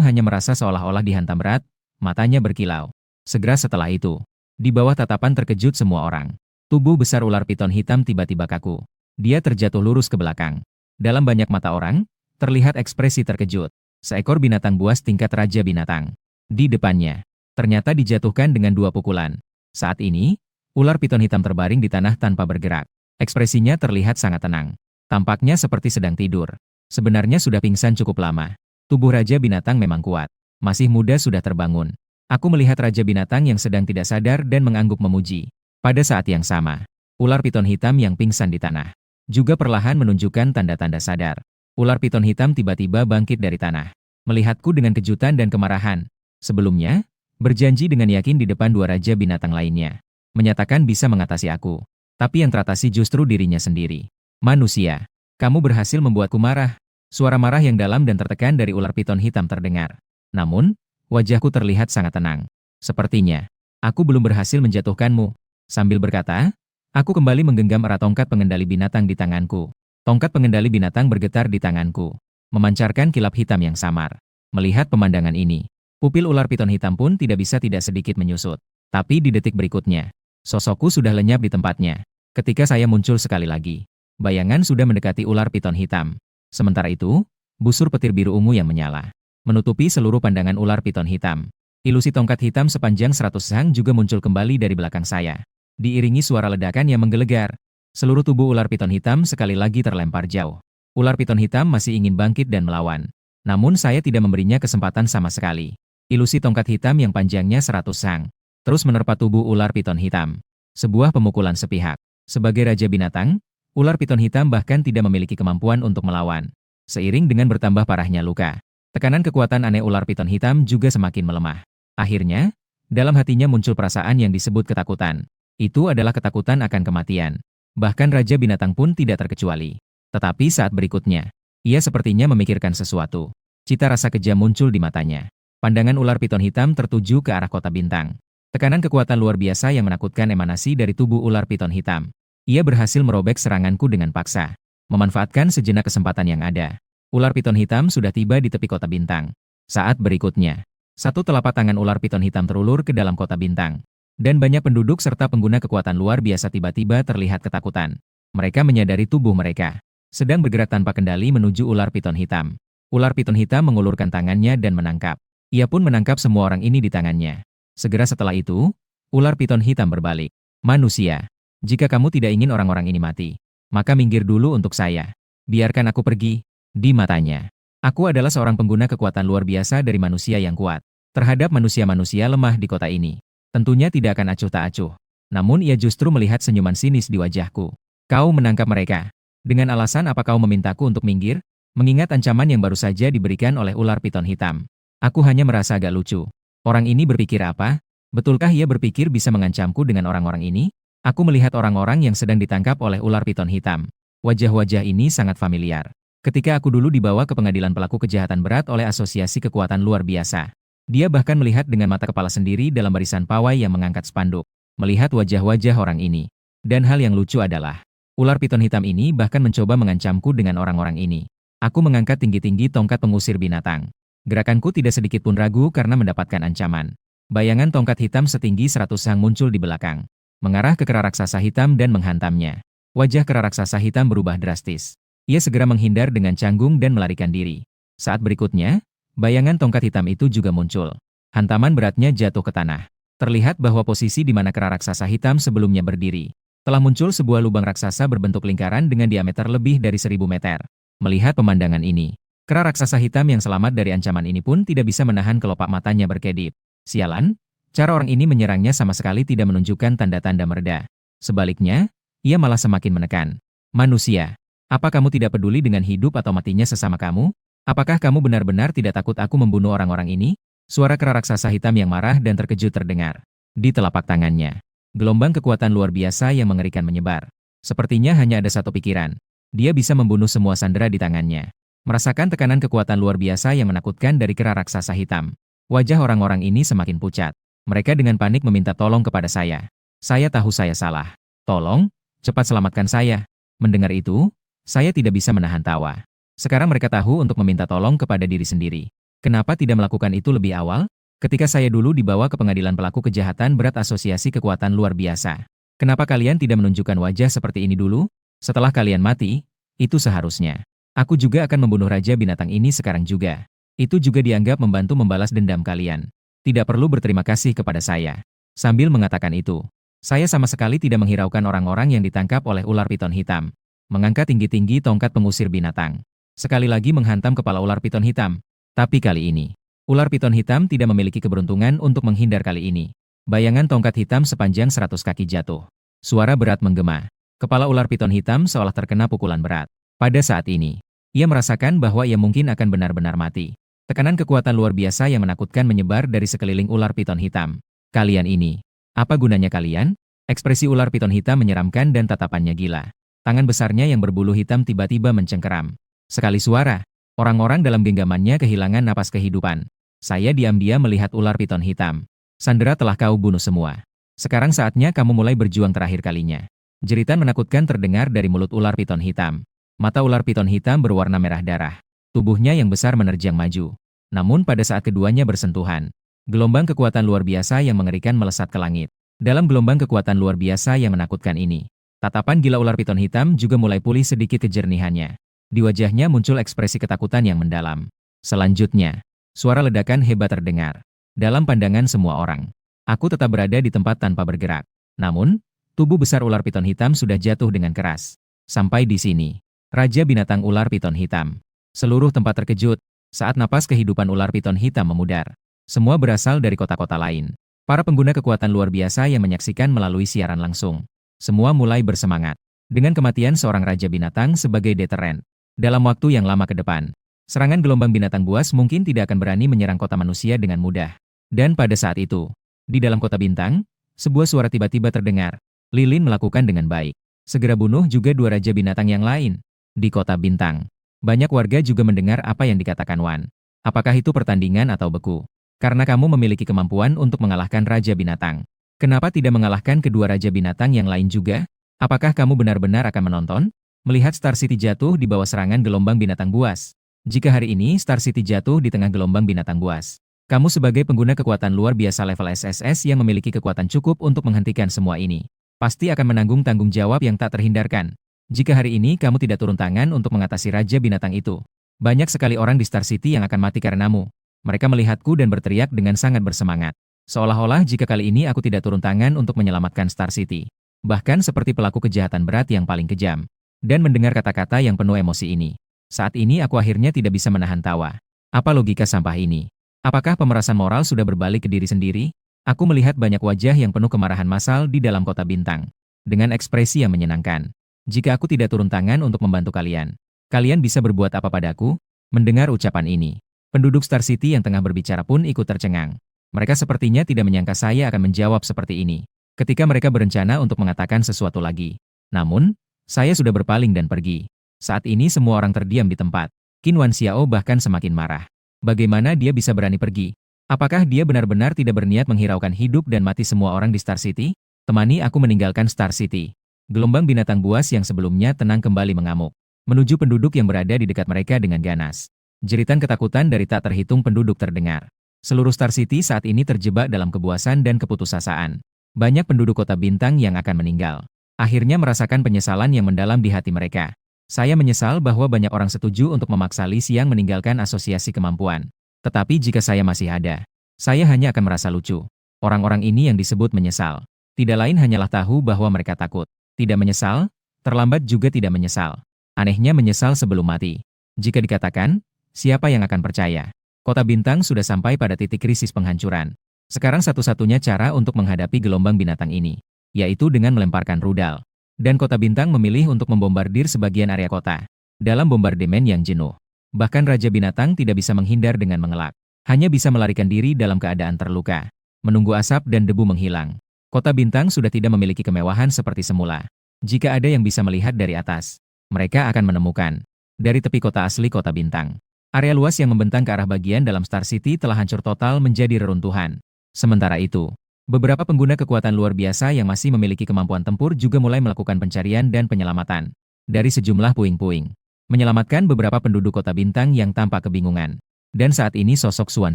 hanya merasa seolah-olah dihantam berat, matanya berkilau. Segera setelah itu, di bawah tatapan terkejut semua orang, tubuh besar ular piton hitam tiba-tiba kaku. Dia terjatuh lurus ke belakang. Dalam banyak mata orang, terlihat ekspresi terkejut. Seekor binatang buas tingkat raja binatang. Di depannya, ternyata dijatuhkan dengan 2 pukulan. Saat ini, ular piton hitam terbaring di tanah tanpa bergerak. Ekspresinya terlihat sangat tenang. Tampaknya seperti sedang tidur. Sebenarnya sudah pingsan cukup lama. Tubuh raja binatang memang kuat. Masih muda sudah terbangun. Aku melihat raja binatang yang sedang tidak sadar dan mengangguk memuji. Pada saat yang sama, ular piton hitam yang pingsan di tanah juga perlahan menunjukkan tanda-tanda sadar. Ular piton hitam tiba-tiba bangkit dari tanah, melihatku dengan kejutan dan kemarahan. Sebelumnya, berjanji dengan yakin di depan 2 raja binatang lainnya, menyatakan bisa mengatasi aku. Tapi yang teratasi justru dirinya sendiri. Manusia, kamu berhasil membuatku marah. Suara marah yang dalam dan tertekan dari ular piton hitam terdengar. Namun, wajahku terlihat sangat tenang. Sepertinya, aku belum berhasil menjatuhkanmu. Sambil berkata, aku kembali menggenggam erat tongkat pengendali binatang di tanganku. Tongkat pengendali binatang bergetar di tanganku, memancarkan kilap hitam yang samar. Melihat pemandangan ini, pupil ular piton hitam pun tidak bisa tidak sedikit menyusut. Tapi di detik berikutnya, sosokku sudah lenyap di tempatnya. Ketika saya muncul sekali lagi, bayangan sudah mendekati ular piton hitam. Sementara itu, busur petir biru ungu yang menyala, menutupi seluruh pandangan ular piton hitam. Ilusi tongkat hitam sepanjang 100 sang juga muncul kembali dari belakang saya. Diiringi suara ledakan yang menggelegar, seluruh tubuh ular piton hitam sekali lagi terlempar jauh. Ular piton hitam masih ingin bangkit dan melawan. Namun saya tidak memberinya kesempatan sama sekali. Ilusi tongkat hitam yang panjangnya 100 sang terus menerpa tubuh ular piton hitam. Sebuah pemukulan sepihak. Sebagai raja binatang, ular piton hitam bahkan tidak memiliki kemampuan untuk melawan. Seiring dengan bertambah parahnya luka, tekanan kekuatan aneh ular piton hitam juga semakin melemah. Akhirnya, dalam hatinya muncul perasaan yang disebut ketakutan. Itu adalah ketakutan akan kematian. Bahkan raja binatang pun tidak terkecuali. Tetapi saat berikutnya, ia sepertinya memikirkan sesuatu. Cita rasa kejam muncul di matanya. Pandangan ular piton hitam tertuju ke arah kota bintang. Tekanan kekuatan luar biasa yang menakutkan emanasi dari tubuh ular piton hitam. Ia berhasil merobek seranganku dengan paksa. Memanfaatkan sejenak kesempatan yang ada, ular piton hitam sudah tiba di tepi kota bintang. Saat berikutnya, satu telapak tangan ular piton hitam terulur ke dalam kota bintang. Dan banyak penduduk serta pengguna kekuatan luar biasa tiba-tiba terlihat ketakutan. Mereka menyadari tubuh mereka sedang bergerak tanpa kendali menuju ular piton hitam. Ular piton hitam mengulurkan tangannya dan menangkap. Ia pun menangkap semua orang ini di tangannya. Segera setelah itu, ular piton hitam berbalik. Manusia, jika kamu tidak ingin orang-orang ini mati, maka minggir dulu untuk saya. Biarkan aku pergi. Di matanya, aku adalah seorang pengguna kekuatan luar biasa dari manusia yang kuat. Terhadap manusia-manusia lemah di kota ini, tentunya tidak akan acuh tak acuh. Namun ia justru melihat senyuman sinis di wajahku. Kau menangkap mereka. Dengan alasan apa kau memintaku untuk minggir? Mengingat ancaman yang baru saja diberikan oleh ular piton hitam, aku hanya merasa agak lucu. Orang ini berpikir apa? Betulkah ia berpikir bisa mengancamku dengan orang-orang ini? Aku melihat orang-orang yang sedang ditangkap oleh ular piton hitam. Wajah-wajah ini sangat familiar. Ketika aku dulu dibawa ke pengadilan pelaku kejahatan berat oleh Asosiasi Kekuatan Luar Biasa. Dia bahkan melihat dengan mata kepala sendiri dalam barisan pawai yang mengangkat spanduk. Melihat wajah-wajah orang ini. Dan hal yang lucu adalah, ular piton hitam ini bahkan mencoba mengancamku dengan orang-orang ini. Aku mengangkat tinggi-tinggi tongkat pengusir binatang. Gerakanku tidak sedikit pun ragu karena mendapatkan ancaman. Bayangan tongkat hitam setinggi 100 sang muncul di belakang, mengarah ke kera raksasa hitam dan menghantamnya. Wajah kera raksasa hitam berubah drastis. Ia segera menghindar dengan canggung dan melarikan diri. Saat berikutnya, bayangan tongkat hitam itu juga muncul. Hantaman beratnya jatuh ke tanah. Terlihat bahwa posisi di mana kera raksasa hitam sebelumnya berdiri, telah muncul sebuah lubang raksasa berbentuk lingkaran dengan diameter lebih dari 1000 meter. Melihat pemandangan ini, kera raksasa hitam yang selamat dari ancaman ini pun tidak bisa menahan kelopak matanya berkedip. Sialan, cara orang ini menyerangnya sama sekali tidak menunjukkan tanda-tanda mereda. Sebaliknya, ia malah semakin menekan. Manusia, apa kamu tidak peduli dengan hidup atau matinya sesama kamu? Apakah kamu benar-benar tidak takut aku membunuh orang-orang ini? Suara kera raksasa hitam yang marah dan terkejut terdengar. Di telapak tangannya, gelombang kekuatan luar biasa yang mengerikan menyebar. Sepertinya hanya ada satu pikiran. Dia bisa membunuh semua sandera di tangannya. Merasakan tekanan kekuatan luar biasa yang menakutkan dari kera raksasa hitam. Wajah orang-orang ini semakin pucat. Mereka dengan panik meminta tolong kepada saya. Saya tahu saya salah. Tolong, cepat selamatkan saya. Mendengar itu, saya tidak bisa menahan tawa. Sekarang mereka tahu untuk meminta tolong kepada diri sendiri. Kenapa tidak melakukan itu lebih awal? Ketika saya dulu dibawa ke pengadilan pelaku kejahatan berat Asosiasi Kekuatan Luar Biasa. Kenapa kalian tidak menunjukkan wajah seperti ini dulu? Setelah kalian mati, itu seharusnya. Aku juga akan membunuh Raja Binatang ini sekarang juga. Itu juga dianggap membantu membalas dendam kalian. Tidak perlu berterima kasih kepada saya. Sambil mengatakan itu, saya sama sekali tidak menghiraukan orang-orang yang ditangkap oleh ular piton hitam. Mengangkat tinggi-tinggi tongkat pengusir binatang. Sekali lagi menghantam kepala ular piton hitam. Tapi kali ini, ular piton hitam tidak memiliki keberuntungan untuk menghindar kali ini. Bayangan tongkat hitam sepanjang 100 kaki jatuh. Suara berat menggema. Kepala ular piton hitam seolah terkena pukulan berat. Pada saat ini, ia merasakan bahwa ia mungkin akan benar-benar mati. Tekanan kekuatan luar biasa yang menakutkan menyebar dari sekeliling ular piton hitam. Kalian ini, apa gunanya kalian? Ekspresi ular piton hitam menyeramkan dan tatapannya gila. Tangan besarnya yang berbulu hitam tiba-tiba mencengkeram. Sekali suara, orang-orang dalam genggamannya kehilangan napas kehidupan. Saya diam-diam melihat ular piton hitam. Sandera telah kau bunuh semua. Sekarang saatnya kamu mulai berjuang terakhir kalinya. Jeritan menakutkan terdengar dari mulut ular piton hitam. Mata ular piton hitam berwarna merah darah. Tubuhnya yang besar menerjang maju. Namun pada saat keduanya bersentuhan, gelombang kekuatan luar biasa yang mengerikan melesat ke langit. Dalam gelombang kekuatan luar biasa yang menakutkan ini, tatapan gila ular piton hitam juga mulai pulih sedikit kejernihannya. Di wajahnya muncul ekspresi ketakutan yang mendalam. Selanjutnya, suara ledakan hebat terdengar. Dalam pandangan semua orang, aku tetap berada di tempat tanpa bergerak. Namun, tubuh besar ular piton hitam sudah jatuh dengan keras. Sampai di sini, Raja Binatang Ular Piton Hitam. Seluruh tempat terkejut saat napas kehidupan ular piton hitam memudar. Semua berasal dari kota-kota lain. Para pengguna kekuatan luar biasa yang menyaksikan melalui siaran langsung. Semua mulai bersemangat. Dengan kematian seorang Raja Binatang sebagai deteren. Dalam waktu yang lama ke depan, serangan gelombang binatang buas mungkin tidak akan berani menyerang kota manusia dengan mudah. Dan pada saat itu, di dalam kota bintang, sebuah suara tiba-tiba terdengar. Lilin melakukan dengan baik. Segera bunuh juga dua Raja Binatang yang lain. Di kota bintang, banyak warga juga mendengar apa yang dikatakan Wan. Apakah itu pertandingan atau beku? Karena kamu memiliki kemampuan untuk mengalahkan Raja Binatang. Kenapa tidak mengalahkan kedua Raja Binatang yang lain juga? Apakah kamu benar-benar akan menonton? Melihat Star City jatuh di bawah serangan gelombang binatang buas. Jika hari ini Star City jatuh di tengah gelombang binatang buas, kamu sebagai pengguna kekuatan luar biasa level SSS yang memiliki kekuatan cukup untuk menghentikan semua ini, pasti akan menanggung tanggung jawab yang tak terhindarkan. Jika hari ini kamu tidak turun tangan untuk mengatasi Raja Binatang itu, banyak sekali orang di Star City yang akan mati karenamu. Mereka melihatku dan berteriak dengan sangat bersemangat. Seolah-olah jika kali ini aku tidak turun tangan untuk menyelamatkan Star City. Bahkan seperti pelaku kejahatan berat yang paling kejam. Dan mendengar kata-kata yang penuh emosi ini. Saat ini aku akhirnya tidak bisa menahan tawa. Apa logika sampah ini? Apakah pemerasan moral sudah berbalik ke diri sendiri? Aku melihat banyak wajah yang penuh kemarahan massal di dalam kota bintang. Dengan ekspresi yang menyenangkan. Jika aku tidak turun tangan untuk membantu kalian, kalian bisa berbuat apa padaku? Mendengar ucapan ini, penduduk Star City yang tengah berbicara pun ikut tercengang. Mereka sepertinya tidak menyangka saya akan menjawab seperti ini. Ketika mereka berencana untuk mengatakan sesuatu lagi. Namun, saya sudah berpaling dan pergi. Saat ini semua orang terdiam di tempat. Qin Wan Xiao bahkan semakin marah. Bagaimana dia bisa berani pergi? Apakah dia benar-benar tidak berniat menghiraukan hidup dan mati semua orang di Star City? Temani aku meninggalkan Star City. Gelombang binatang buas yang sebelumnya tenang kembali mengamuk. Menuju penduduk yang berada di dekat mereka dengan ganas. Jeritan ketakutan dari tak terhitung penduduk terdengar. Seluruh Star City saat ini terjebak dalam kebuasan dan keputusasaan. Banyak penduduk kota bintang yang akan meninggal. Akhirnya merasakan penyesalan yang mendalam di hati mereka. Saya menyesal bahwa banyak orang setuju untuk memaksa Li Xiang meninggalkan asosiasi kemampuan. Tetapi jika saya masih ada, saya hanya akan merasa lucu. Orang-orang ini yang disebut menyesal. Tidak lain hanyalah tahu bahwa mereka takut. Tidak menyesal, terlambat juga tidak menyesal. Anehnya menyesal sebelum mati. Jika dikatakan, siapa yang akan percaya? Kota Bintang sudah sampai pada titik krisis penghancuran. Sekarang satu-satunya cara untuk menghadapi gelombang binatang ini, yaitu dengan melemparkan rudal. Dan Kota Bintang memilih untuk membombardir sebagian area kota. Dalam bombardemen yang jenuh, bahkan Raja Binatang tidak bisa menghindar dengan mengelak. Hanya bisa melarikan diri dalam keadaan terluka. Menunggu asap dan debu menghilang. Kota Bintang sudah tidak memiliki kemewahan seperti semula. Jika ada yang bisa melihat dari atas, mereka akan menemukan. Dari tepi kota asli Kota Bintang, area luas yang membentang ke arah bagian dalam Star City telah hancur total menjadi reruntuhan. Sementara itu, beberapa pengguna kekuatan luar biasa yang masih memiliki kemampuan tempur juga mulai melakukan pencarian dan penyelamatan. Dari sejumlah puing-puing, menyelamatkan beberapa penduduk Kota Bintang yang tampak kebingungan. Dan saat ini sosok Xuan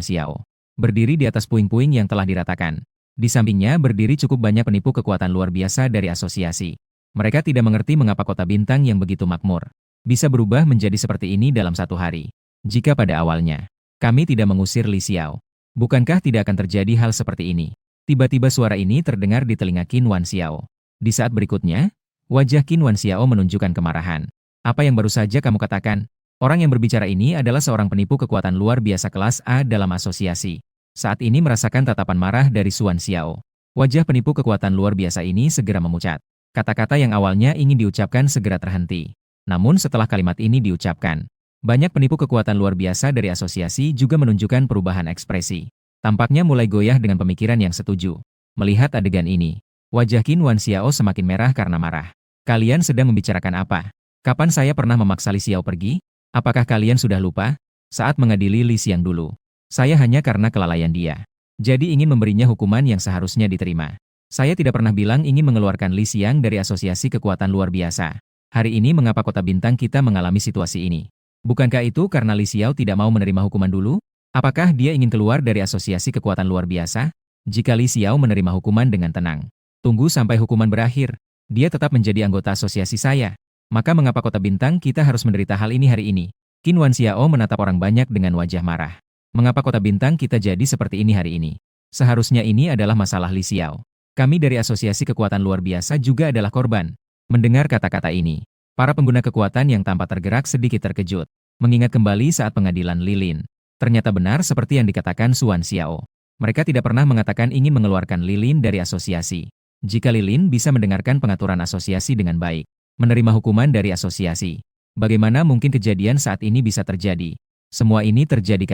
Xiao berdiri di atas puing-puing yang telah diratakan. Di sampingnya berdiri cukup banyak penipu kekuatan luar biasa dari asosiasi. Mereka tidak mengerti mengapa Kota Bintang yang begitu makmur bisa berubah menjadi seperti ini dalam satu hari. Jika pada awalnya, kami tidak mengusir Li Xiao, bukankah tidak akan terjadi hal seperti ini? Tiba-tiba suara ini terdengar di telinga Qin Wan Xiao. Di saat berikutnya, wajah Qin Wan Xiao menunjukkan kemarahan. Apa yang baru saja kamu katakan? Orang yang berbicara ini adalah seorang penipu kekuatan luar biasa kelas A dalam asosiasi. Saat ini merasakan tatapan marah dari Xuan Xiao. Wajah penipu kekuatan luar biasa ini segera memucat. Kata-kata yang awalnya ingin diucapkan segera terhenti. Namun setelah kalimat ini diucapkan, banyak penipu kekuatan luar biasa dari asosiasi juga menunjukkan perubahan ekspresi. Tampaknya mulai goyah dengan pemikiran yang setuju. Melihat adegan ini, wajah Qin Wan Xiao semakin merah karena marah. Kalian sedang membicarakan apa? Kapan saya pernah memaksa Li Xiao pergi? Apakah kalian sudah lupa? Saat mengadili Li Xiang dulu, saya hanya karena kelalaian dia. Jadi ingin memberinya hukuman yang seharusnya diterima. Saya tidak pernah bilang ingin mengeluarkan Li Xiang dari asosiasi kekuatan luar biasa. Hari ini mengapa Kota Bintang kita mengalami situasi ini? Bukankah itu karena Li Xiao tidak mau menerima hukuman dulu? Apakah dia ingin keluar dari asosiasi kekuatan luar biasa? Jika Li Xiao menerima hukuman dengan tenang, tunggu sampai hukuman berakhir, dia tetap menjadi anggota asosiasi saya. Maka mengapa Kota Bintang kita harus menderita hal ini hari ini? Qin Wan Xiao menatap orang banyak dengan wajah marah. Mengapa Kota Bintang kita jadi seperti ini hari ini? Seharusnya ini adalah masalah Li Xiao. Kami dari asosiasi kekuatan luar biasa juga adalah korban. Mendengar kata-kata ini, para pengguna kekuatan yang tampak tergerak sedikit terkejut. Mengingat kembali saat pengadilan Lilin. Ternyata benar seperti yang dikatakan Xuan Xiao. Mereka tidak pernah mengatakan ingin mengeluarkan Lilin dari asosiasi. Jika Lilin bisa mendengarkan pengaturan asosiasi dengan baik, menerima hukuman dari asosiasi, bagaimana mungkin kejadian saat ini bisa terjadi? Semua ini terjadi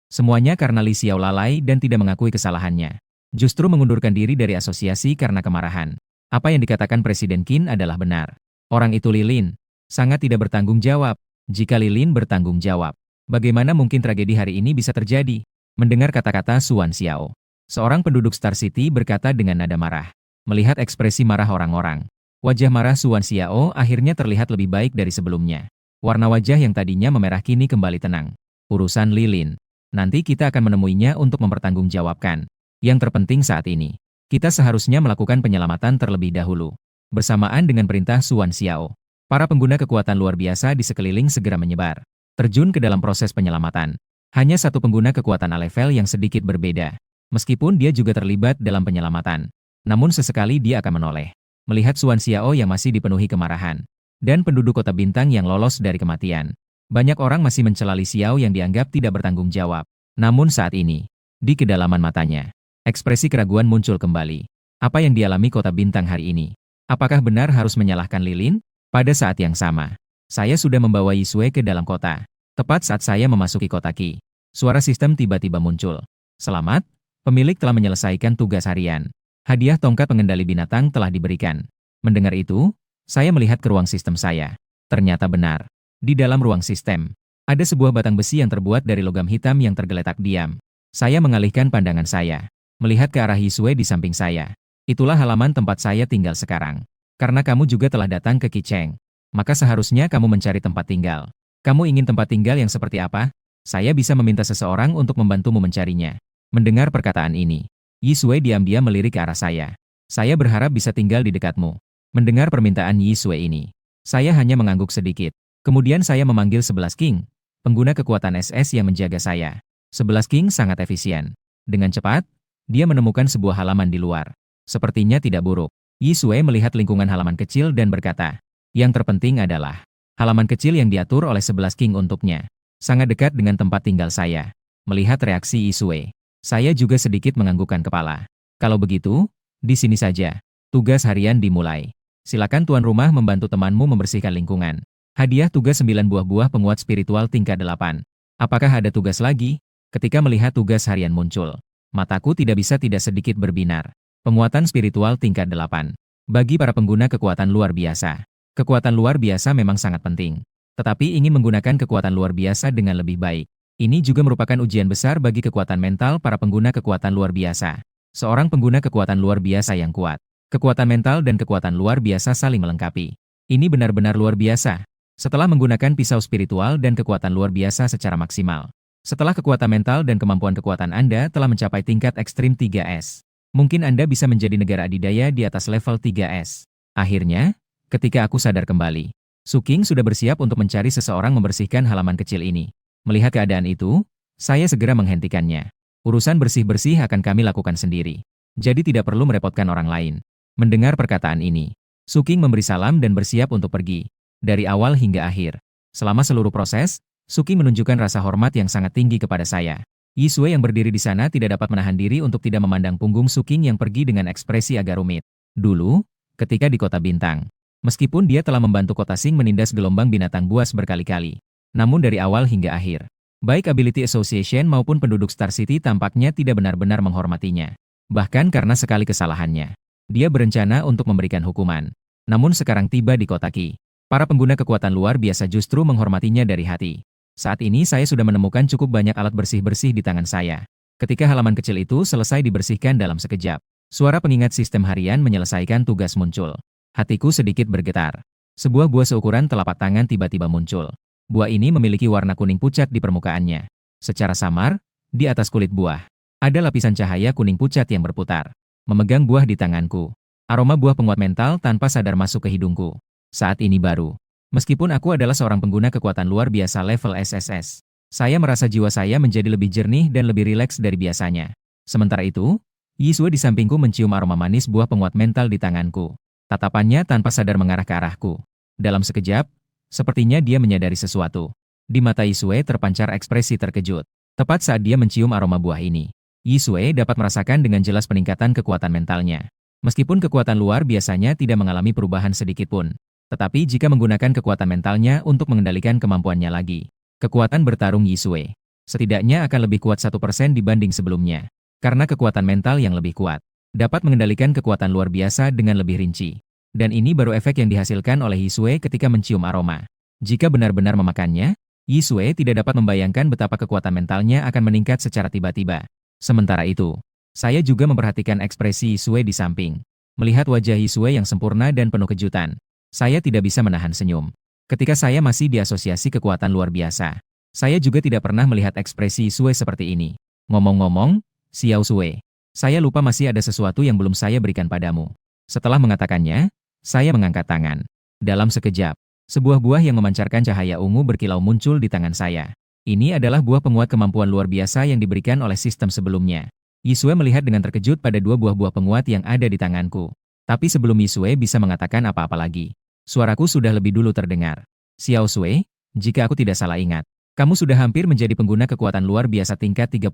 semuanya karena Li Xiao lalai dan tidak mengakui kesalahannya. Justru mengundurkan diri dari asosiasi karena kemarahan. Apa yang dikatakan Presiden Qin adalah benar. Orang itu Lilin. Sangat tidak bertanggung jawab. Jika Lilin bertanggung jawab, bagaimana mungkin tragedi hari ini bisa terjadi? Mendengar kata-kata Xuan Xiao, seorang penduduk Star City berkata dengan nada marah. Melihat ekspresi marah orang-orang, wajah marah Xuan Xiao akhirnya terlihat lebih baik dari sebelumnya. Warna wajah yang tadinya memerah kini kembali tenang. Urusan Lilin. Nanti kita akan menemuinya untuk mempertanggungjawabkan. Yang terpenting saat ini, kita seharusnya melakukan penyelamatan terlebih dahulu. Bersamaan dengan perintah Xuan Xiao, para pengguna kekuatan luar biasa di sekeliling segera menyebar. Terjun ke dalam proses penyelamatan. Hanya satu pengguna kekuatan A-level yang sedikit berbeda. Meskipun dia juga terlibat dalam penyelamatan. Namun sesekali dia akan menoleh. Melihat Xuan Xiao yang masih dipenuhi kemarahan. Dan penduduk Kota Bintang yang lolos dari kematian. Banyak orang masih mencela Li Xiao yang dianggap tidak bertanggung jawab. Namun saat ini, di kedalaman matanya, ekspresi keraguan muncul kembali. Apa yang dialami Kota Bintang hari ini? Apakah benar harus menyalahkan Lilin? Pada saat yang sama, saya sudah membawa Yisue ke dalam kota. Tepat saat saya memasuki kota Qi, suara sistem tiba-tiba muncul. Selamat, pemilik telah menyelesaikan tugas harian. Hadiah tongkat pengendali binatang telah diberikan. Mendengar itu, saya melihat ke ruang sistem saya. Ternyata benar. Di dalam ruang sistem, ada sebuah batang besi yang terbuat dari logam hitam yang tergeletak diam. Saya mengalihkan pandangan saya, melihat ke arah Yisue di samping saya. Itulah halaman tempat saya tinggal sekarang. Karena kamu juga telah datang ke Qicheng, maka seharusnya kamu mencari tempat tinggal. Kamu ingin tempat tinggal yang seperti apa? Saya bisa meminta seseorang untuk membantumu mencarinya. Mendengar perkataan ini, Yisue diam-diam melirik ke arah saya. Saya berharap bisa tinggal di dekatmu. Mendengar permintaan Yisue ini, Saya hanya mengangguk sedikit. Kemudian saya memanggil 11 King, pengguna kekuatan SS yang menjaga saya. 11 King sangat efisien. Dengan cepat, dia menemukan sebuah halaman di luar. Sepertinya tidak buruk. Yi Sui melihat lingkungan halaman kecil dan berkata, yang terpenting adalah halaman kecil yang diatur oleh 11 King untuknya. Sangat dekat dengan tempat tinggal saya. Melihat reaksi Yi Sui, saya juga sedikit menganggukkan kepala. Kalau begitu, di sini saja. Tugas harian dimulai. Silakan tuan rumah membantu temanmu membersihkan lingkungan. Hadiah tugas 9 buah-buah penguat spiritual tingkat 8. Apakah ada tugas lagi? Ketika melihat tugas harian muncul, mataku tidak bisa tidak sedikit berbinar. Penguatan spiritual tingkat 8. Bagi para pengguna kekuatan luar biasa. Kekuatan luar biasa memang sangat penting. Tetapi ingin menggunakan kekuatan luar biasa dengan lebih baik. Ini juga merupakan ujian besar bagi kekuatan mental para pengguna kekuatan luar biasa. Seorang pengguna kekuatan luar biasa yang kuat. Kekuatan mental dan kekuatan luar biasa saling melengkapi. Ini benar-benar luar biasa. Setelah menggunakan pisau spiritual dan kekuatan luar biasa secara maksimal. Setelah kekuatan mental dan kemampuan kekuatan Anda telah mencapai tingkat ekstrim 3S. Mungkin Anda bisa menjadi negara adidaya di atas level 3S. Akhirnya, ketika aku sadar kembali, Su King sudah bersiap untuk mencari seseorang membersihkan halaman kecil ini. Melihat keadaan itu, saya segera menghentikannya. Urusan bersih-bersih akan kami lakukan sendiri. Jadi tidak perlu merepotkan orang lain. Mendengar perkataan ini, Su King memberi salam dan bersiap untuk pergi. Dari awal hingga akhir. Selama seluruh proses, Su King menunjukkan rasa hormat yang sangat tinggi kepada saya. Yi Sui yang berdiri di sana tidak dapat menahan diri untuk tidak memandang punggung Su King yang pergi dengan ekspresi agak rumit. Dulu, ketika di Kota Bintang, meskipun dia telah membantu Kota Sing menindas gelombang binatang buas berkali-kali, namun dari awal hingga akhir, baik Ability Association maupun penduduk Star City tampaknya tidak benar-benar menghormatinya. Bahkan karena sekali kesalahannya, dia berencana untuk memberikan hukuman. Namun sekarang tiba di Kota Qi, para pengguna kekuatan luar biasa justru menghormatinya dari hati. Saat ini saya sudah menemukan cukup banyak alat bersih-bersih di tangan saya. Ketika halaman kecil itu selesai dibersihkan dalam sekejap, suara pengingat sistem harian menyelesaikan tugas muncul. Hatiku sedikit bergetar. Sebuah buah seukuran telapak tangan tiba-tiba muncul. Buah ini memiliki warna kuning pucat di permukaannya. Secara samar, di atas kulit buah, ada lapisan cahaya kuning pucat yang berputar. Memegang buah di tanganku. Aroma buah penguat mental tanpa sadar masuk ke hidungku. Saat ini baru. Meskipun aku adalah seorang pengguna kekuatan luar biasa level SSS, saya merasa jiwa saya menjadi lebih jernih dan lebih rileks dari biasanya. Sementara itu, Yi Sui di sampingku mencium aroma manis buah penguat mental di tanganku. Tatapannya tanpa sadar mengarah ke arahku. Dalam sekejap, sepertinya dia menyadari sesuatu. Di mata Yi Sui terpancar ekspresi terkejut. Tepat saat dia mencium aroma buah ini, Yi Sui dapat merasakan dengan jelas peningkatan kekuatan mentalnya. Meskipun kekuatan luar biasanya tidak mengalami perubahan sedikitpun. Tetapi jika menggunakan kekuatan mentalnya untuk mengendalikan kemampuannya lagi, kekuatan bertarung Yi Sui setidaknya akan lebih kuat 1% dibanding sebelumnya. Karena kekuatan mental yang lebih kuat, dapat mengendalikan kekuatan luar biasa dengan lebih rinci. Dan ini baru efek yang dihasilkan oleh Yi Sui ketika mencium aroma. Jika benar-benar memakannya, Yi Sui tidak dapat membayangkan betapa kekuatan mentalnya akan meningkat secara tiba-tiba. Sementara itu, saya juga memperhatikan ekspresi Yi Sui di samping. Melihat wajah Yi Sui yang sempurna dan penuh kejutan, saya tidak bisa menahan senyum. Ketika saya masih di asosiasi kekuatan luar biasa, saya juga tidak pernah melihat ekspresi Sui seperti ini. Ngomong-ngomong, Xiao Sui, saya lupa masih ada sesuatu yang belum saya berikan padamu. Setelah mengatakannya, saya mengangkat tangan. Dalam sekejap, sebuah buah yang memancarkan cahaya ungu berkilau muncul di tangan saya. Ini adalah buah penguat kemampuan luar biasa yang diberikan oleh sistem sebelumnya. Yi Sui melihat dengan terkejut pada dua buah penguat yang ada di tanganku. Tapi sebelum Yi Sui bisa mengatakan apa-apa lagi, suaraku sudah lebih dulu terdengar. Xiao Sui, jika aku tidak salah ingat, kamu sudah hampir menjadi pengguna kekuatan luar biasa tingkat 35,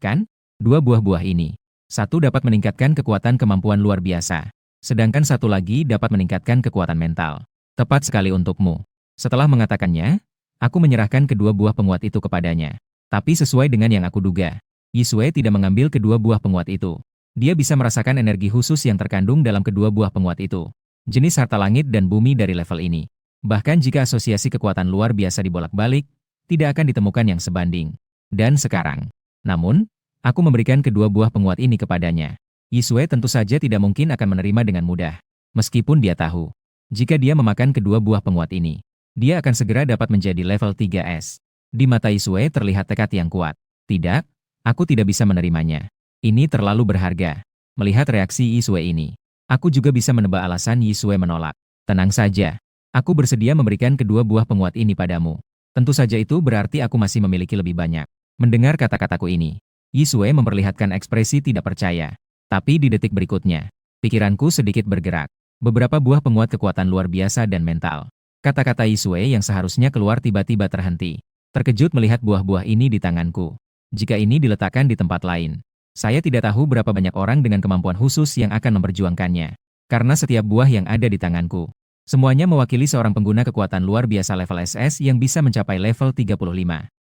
kan? Dua buah ini. Satu dapat meningkatkan kekuatan kemampuan luar biasa, sedangkan satu lagi dapat meningkatkan kekuatan mental. Tepat sekali untukmu. Setelah mengatakannya, aku menyerahkan kedua buah penguat itu kepadanya. Tapi sesuai dengan yang aku duga, Yi Sui tidak mengambil kedua buah penguat itu. Dia bisa merasakan energi khusus yang terkandung dalam kedua buah penguat itu. Jenis harta langit dan bumi dari level ini. Bahkan jika asosiasi kekuatan luar biasa dibolak-balik, tidak akan ditemukan yang sebanding. Dan sekarang. Namun, aku memberikan kedua buah penguat ini kepadanya. Yi Sui tentu saja tidak mungkin akan menerima dengan mudah. Meskipun dia tahu, jika dia memakan kedua buah penguat ini, dia akan segera dapat menjadi level 3S. Di mata Yi Sui terlihat tekad yang kuat. Tidak, aku tidak bisa menerimanya. Ini terlalu berharga. Melihat reaksi Yi Sui ini, aku juga bisa menebak alasan Yi Sui menolak. Tenang saja. Aku bersedia memberikan kedua buah penguat ini padamu. Tentu saja itu berarti aku masih memiliki lebih banyak. Mendengar kata-kataku ini, Yisue memperlihatkan ekspresi tidak percaya. Tapi di detik berikutnya, pikiranku sedikit bergerak. Beberapa buah penguat kekuatan luar biasa dan mental. Kata-kata Yisue yang seharusnya keluar tiba-tiba terhenti. Terkejut melihat buah-buah ini di tanganku. Jika ini diletakkan di tempat lain, saya tidak tahu berapa banyak orang dengan kemampuan khusus yang akan memperjuangkannya. Karena setiap buah yang ada di tanganku, semuanya mewakili seorang pengguna kekuatan luar biasa level SS yang bisa mencapai level 35.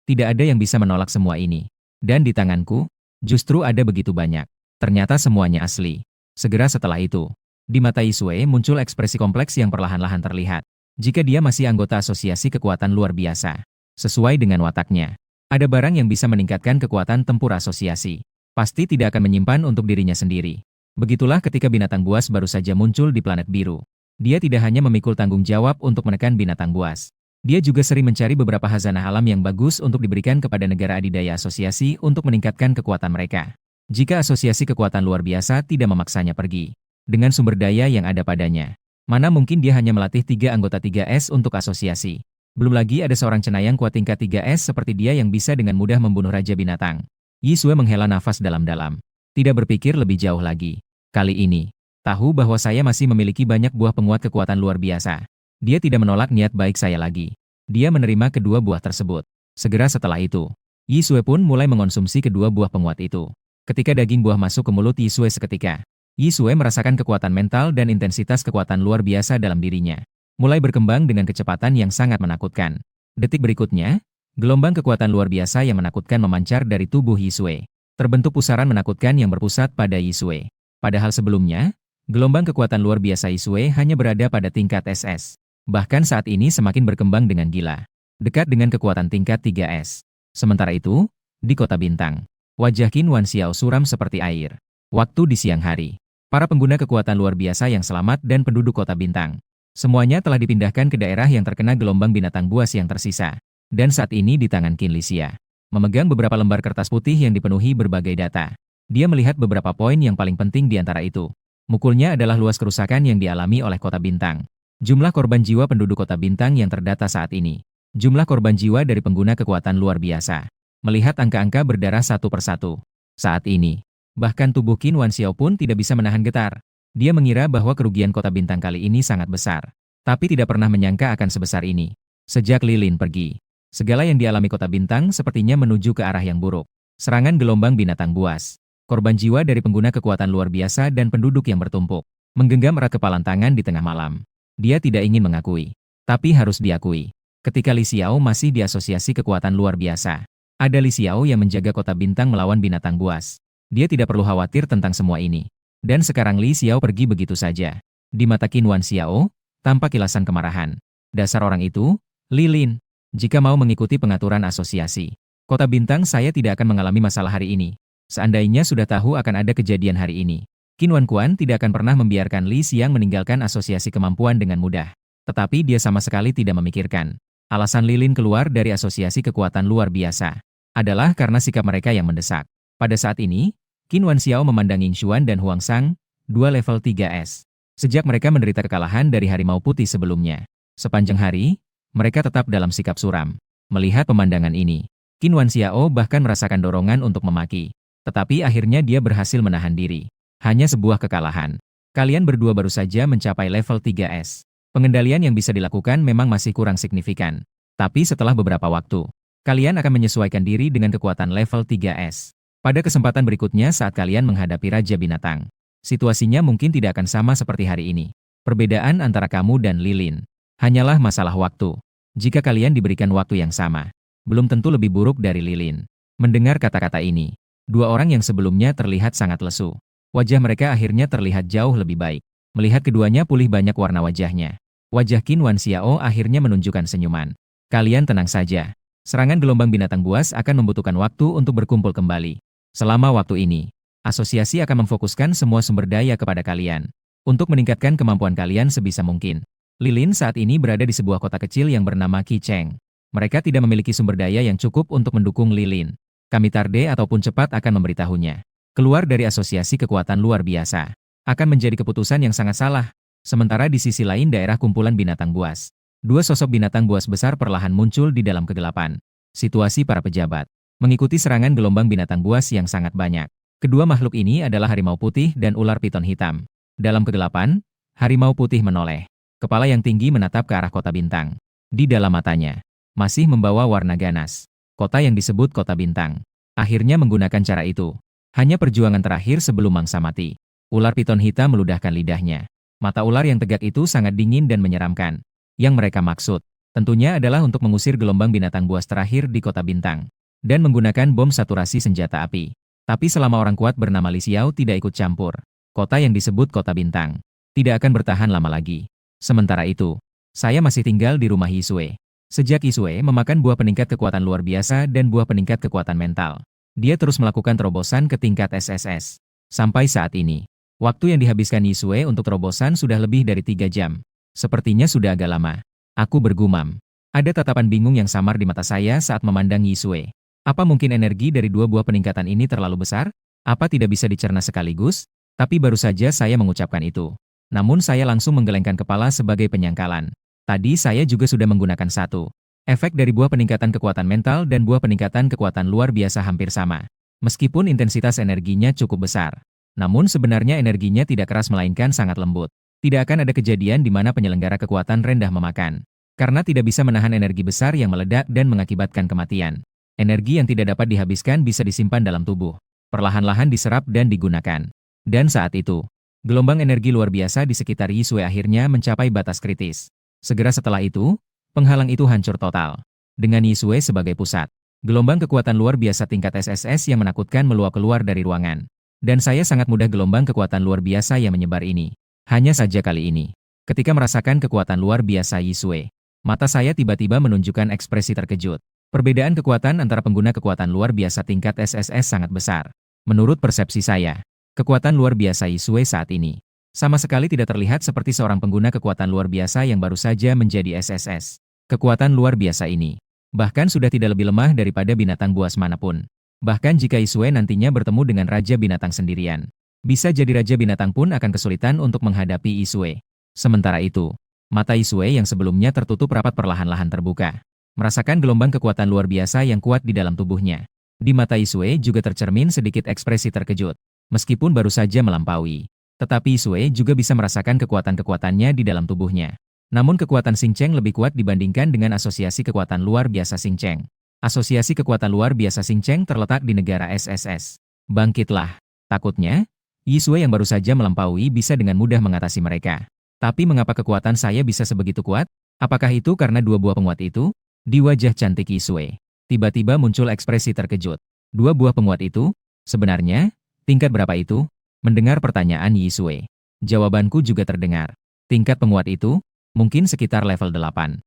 Tidak ada yang bisa menolak semua ini. Dan di tanganku, justru ada begitu banyak. Ternyata semuanya asli. Segera setelah itu, di mata Yisue muncul ekspresi kompleks yang perlahan-lahan terlihat. Jika dia masih anggota asosiasi kekuatan luar biasa, sesuai dengan wataknya, ada barang yang bisa meningkatkan kekuatan tempur asosiasi. Pasti tidak akan menyimpan untuk dirinya sendiri. Begitulah ketika binatang buas baru saja muncul di planet biru. Dia tidak hanya memikul tanggung jawab untuk menekan binatang buas. Dia juga sering mencari beberapa khazanah alam yang bagus untuk diberikan kepada negara adidaya asosiasi untuk meningkatkan kekuatan mereka. Jika asosiasi kekuatan luar biasa tidak memaksanya pergi, dengan sumber daya yang ada padanya, mana mungkin dia hanya melatih 3 anggota 3S untuk asosiasi. Belum lagi ada seorang cenayang kuat tingkat 3S seperti dia yang bisa dengan mudah membunuh Raja Binatang. Yisue menghela nafas dalam-dalam. Tidak berpikir lebih jauh lagi. Kali ini, tahu bahwa saya masih memiliki banyak buah penguat kekuatan luar biasa. Dia tidak menolak niat baik saya lagi. Dia menerima kedua buah tersebut. Segera setelah itu, Yisue pun mulai mengonsumsi kedua buah penguat itu. Ketika daging buah masuk ke mulut Yisue seketika, Yisue merasakan kekuatan mental dan intensitas kekuatan luar biasa dalam dirinya. Mulai berkembang dengan kecepatan yang sangat menakutkan. Detik berikutnya, gelombang kekuatan luar biasa yang menakutkan memancar dari tubuh Yisue. Terbentuk pusaran menakutkan yang berpusat pada Yisue. Padahal sebelumnya, gelombang kekuatan luar biasa Yisue hanya berada pada tingkat SS. Bahkan saat ini semakin berkembang dengan gila. Dekat dengan kekuatan tingkat 3S. Sementara itu, di Kota Bintang, wajah Qin Wanxiao suram seperti air. Waktu di siang hari, para pengguna kekuatan luar biasa yang selamat dan penduduk Kota Bintang, semuanya telah dipindahkan ke daerah yang terkena gelombang binatang buas yang tersisa. Dan saat ini di tangan Qin Lixia, memegang beberapa lembar kertas putih yang dipenuhi berbagai data. Dia melihat beberapa poin yang paling penting di antara itu. Mukulnya adalah luas kerusakan yang dialami oleh Kota Bintang. Jumlah korban jiwa penduduk Kota Bintang yang terdata saat ini. Jumlah korban jiwa dari pengguna kekuatan luar biasa. Melihat angka-angka berdarah satu persatu. Saat ini, bahkan tubuh Qin Wanxiao pun tidak bisa menahan getar. Dia mengira bahwa kerugian Kota Bintang kali ini sangat besar. Tapi tidak pernah menyangka akan sebesar ini. Sejak Lilin pergi, segala yang dialami Kota Bintang sepertinya menuju ke arah yang buruk. Serangan gelombang binatang buas. Korban jiwa dari pengguna kekuatan luar biasa dan penduduk yang bertumpuk. Menggenggam erat kepalan tangan di tengah malam. Dia tidak ingin mengakui. Tapi harus diakui. Ketika Li Xiao masih di asosiasi kekuatan luar biasa, ada Li Xiao yang menjaga Kota Bintang melawan binatang buas. Dia tidak perlu khawatir tentang semua ini. Dan sekarang Li Xiao pergi begitu saja. Di mata Qin Wanxiao, tampak kilasan kemarahan. Dasar orang itu, Lilin. Jika mau mengikuti pengaturan asosiasi, Kota Bintang saya tidak akan mengalami masalah hari ini. Seandainya sudah tahu akan ada kejadian hari ini, Qin Wanquan tidak akan pernah membiarkan Li Xiang meninggalkan asosiasi kemampuan dengan mudah. Tetapi dia sama sekali tidak memikirkan. Alasan Lilin keluar dari asosiasi kekuatan luar biasa adalah karena sikap mereka yang mendesak. Pada saat ini, Qin Wanxiao memandang Ying Xuan dan Huang Sang, 2 level 3S. Sejak mereka menderita kekalahan dari harimau putih sebelumnya, sepanjang hari, mereka tetap dalam sikap suram. Melihat pemandangan ini, Qin Wanxiao bahkan merasakan dorongan untuk memaki. Tetapi akhirnya dia berhasil menahan diri. Hanya sebuah kekalahan. Kalian berdua baru saja mencapai level 3S. Pengendalian yang bisa dilakukan memang masih kurang signifikan. Tapi setelah beberapa waktu, kalian akan menyesuaikan diri dengan kekuatan level 3S. Pada kesempatan berikutnya saat kalian menghadapi Raja Binatang, situasinya mungkin tidak akan sama seperti hari ini. Perbedaan antara kamu dan Lilin hanyalah masalah waktu. Jika kalian diberikan waktu yang sama, belum tentu lebih buruk dari Lilin. Mendengar kata-kata ini, dua orang yang sebelumnya terlihat sangat lesu. Wajah mereka akhirnya terlihat jauh lebih baik. Melihat keduanya pulih banyak warna wajahnya. Wajah Qin Wanxiao akhirnya menunjukkan senyuman. Kalian tenang saja. Serangan gelombang binatang buas akan membutuhkan waktu untuk berkumpul kembali. Selama waktu ini, asosiasi akan memfokuskan semua sumber daya kepada kalian. Untuk meningkatkan kemampuan kalian sebisa mungkin. Lilin saat ini berada di sebuah kota kecil yang bernama Qicheng. Mereka tidak memiliki sumber daya yang cukup untuk mendukung Lilin. Kami tarde ataupun cepat akan memberitahunya. Keluar dari asosiasi kekuatan luar biasa akan menjadi keputusan yang sangat salah. Sementara di sisi lain daerah kumpulan binatang buas. Dua sosok binatang buas besar perlahan muncul di dalam kegelapan. Situasi para pejabat. Mengikuti serangan gelombang binatang buas yang sangat banyak. Kedua makhluk ini adalah harimau putih dan ular piton hitam. Dalam kegelapan, harimau putih menoleh. Kepala yang tinggi menatap ke arah kota bintang. Di dalam matanya, masih membawa warna ganas. Kota yang disebut kota bintang. Akhirnya menggunakan cara itu. Hanya perjuangan terakhir sebelum mangsa mati. Ular piton hitam meludahkan lidahnya. Mata ular yang tegak itu sangat dingin dan menyeramkan. Yang mereka maksud, tentunya adalah untuk mengusir gelombang binatang buas terakhir di kota bintang. Dan menggunakan bom saturasi senjata api. Tapi selama orang kuat bernama Li Xiao tidak ikut campur, kota yang disebut kota bintang tidak akan bertahan lama lagi. Sementara itu, saya masih tinggal di rumah Yisue. Sejak Yisue memakan buah peningkat kekuatan luar biasa dan buah peningkat kekuatan mental, dia terus melakukan terobosan ke tingkat SSS. Sampai saat ini, waktu yang dihabiskan Yisue untuk terobosan sudah lebih dari 3 jam. Sepertinya sudah agak lama. Aku bergumam. Ada tatapan bingung yang samar di mata saya saat memandang Yisue. Apa mungkin energi dari dua buah peningkatan ini terlalu besar? Apa tidak bisa dicerna sekaligus? Tapi baru saja saya mengucapkan itu. Namun saya langsung menggelengkan kepala sebagai penyangkalan. Tadi saya juga sudah menggunakan satu. Efek dari buah peningkatan kekuatan mental dan buah peningkatan kekuatan luar biasa hampir sama. Meskipun intensitas energinya cukup besar. Namun sebenarnya energinya tidak keras melainkan sangat lembut. Tidak akan ada kejadian di mana penyelenggara kekuatan rendah memakan. Karena tidak bisa menahan energi besar yang meledak dan mengakibatkan kematian. Energi yang tidak dapat dihabiskan bisa disimpan dalam tubuh. Perlahan-lahan diserap dan digunakan. Dan saat itu, gelombang energi luar biasa di sekitar Yisue akhirnya mencapai batas kritis. Segera setelah itu, penghalang itu hancur total. Dengan Yisue sebagai pusat, gelombang kekuatan luar biasa tingkat SSS yang menakutkan meluap keluar dari ruangan. Dan saya sangat mudah gelombang kekuatan luar biasa yang menyebar ini. Hanya saja kali ini, ketika merasakan kekuatan luar biasa Yisue, mata saya tiba-tiba menunjukkan ekspresi terkejut. Perbedaan kekuatan antara pengguna kekuatan luar biasa tingkat SSS sangat besar. Menurut persepsi saya, kekuatan luar biasa Yisue saat ini sama sekali tidak terlihat seperti seorang pengguna kekuatan luar biasa yang baru saja menjadi SSS. Kekuatan luar biasa ini bahkan sudah tidak lebih lemah daripada binatang buas manapun. Bahkan jika Yisue nantinya bertemu dengan Raja Binatang sendirian, bisa jadi Raja Binatang pun akan kesulitan untuk menghadapi Yisue. Sementara itu, mata Yisue yang sebelumnya tertutup rapat perlahan-lahan terbuka, merasakan gelombang kekuatan luar biasa yang kuat di dalam tubuhnya. Di mata Yisue juga tercermin sedikit ekspresi terkejut. Meskipun baru saja melampaui, tetapi Yisue juga bisa merasakan kekuatan-kekuatannya di dalam tubuhnya. Namun kekuatan Xing Cheng lebih kuat dibandingkan dengan asosiasi kekuatan luar biasa Xing Cheng. Asosiasi kekuatan luar biasa Xing Cheng terletak di negara SSS. Bangkitlah. Takutnya, Yisue yang baru saja melampaui bisa dengan mudah mengatasi mereka. Tapi mengapa kekuatan saya bisa sebegitu kuat? Apakah itu karena dua buah penguat itu? Di wajah cantik Yisue, tiba-tiba muncul ekspresi terkejut. Dua buah penguat itu? Sebenarnya, tingkat berapa itu? Mendengar pertanyaan Yisue, jawabanku juga terdengar. Tingkat penguat itu? Mungkin sekitar level 8.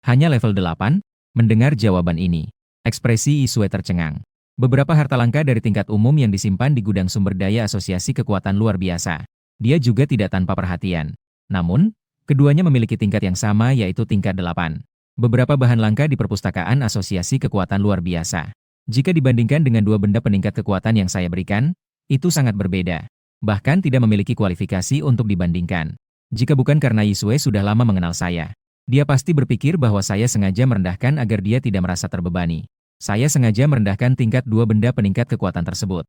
Hanya level 8? Mendengar jawaban ini, ekspresi Yisue tercengang. Beberapa harta langka dari tingkat umum yang disimpan di gudang sumber daya asosiasi kekuatan luar biasa. Dia juga tidak tanpa perhatian. Namun, keduanya memiliki tingkat yang sama yaitu tingkat 8. Beberapa bahan langka di perpustakaan asosiasi kekuatan luar biasa. Jika dibandingkan dengan dua benda peningkat kekuatan yang saya berikan, itu sangat berbeda. Bahkan tidak memiliki kualifikasi untuk dibandingkan. Jika bukan karena Yisue sudah lama mengenal saya, dia pasti berpikir bahwa saya sengaja merendahkan agar dia tidak merasa terbebani. Saya sengaja merendahkan tingkat dua benda peningkat kekuatan tersebut.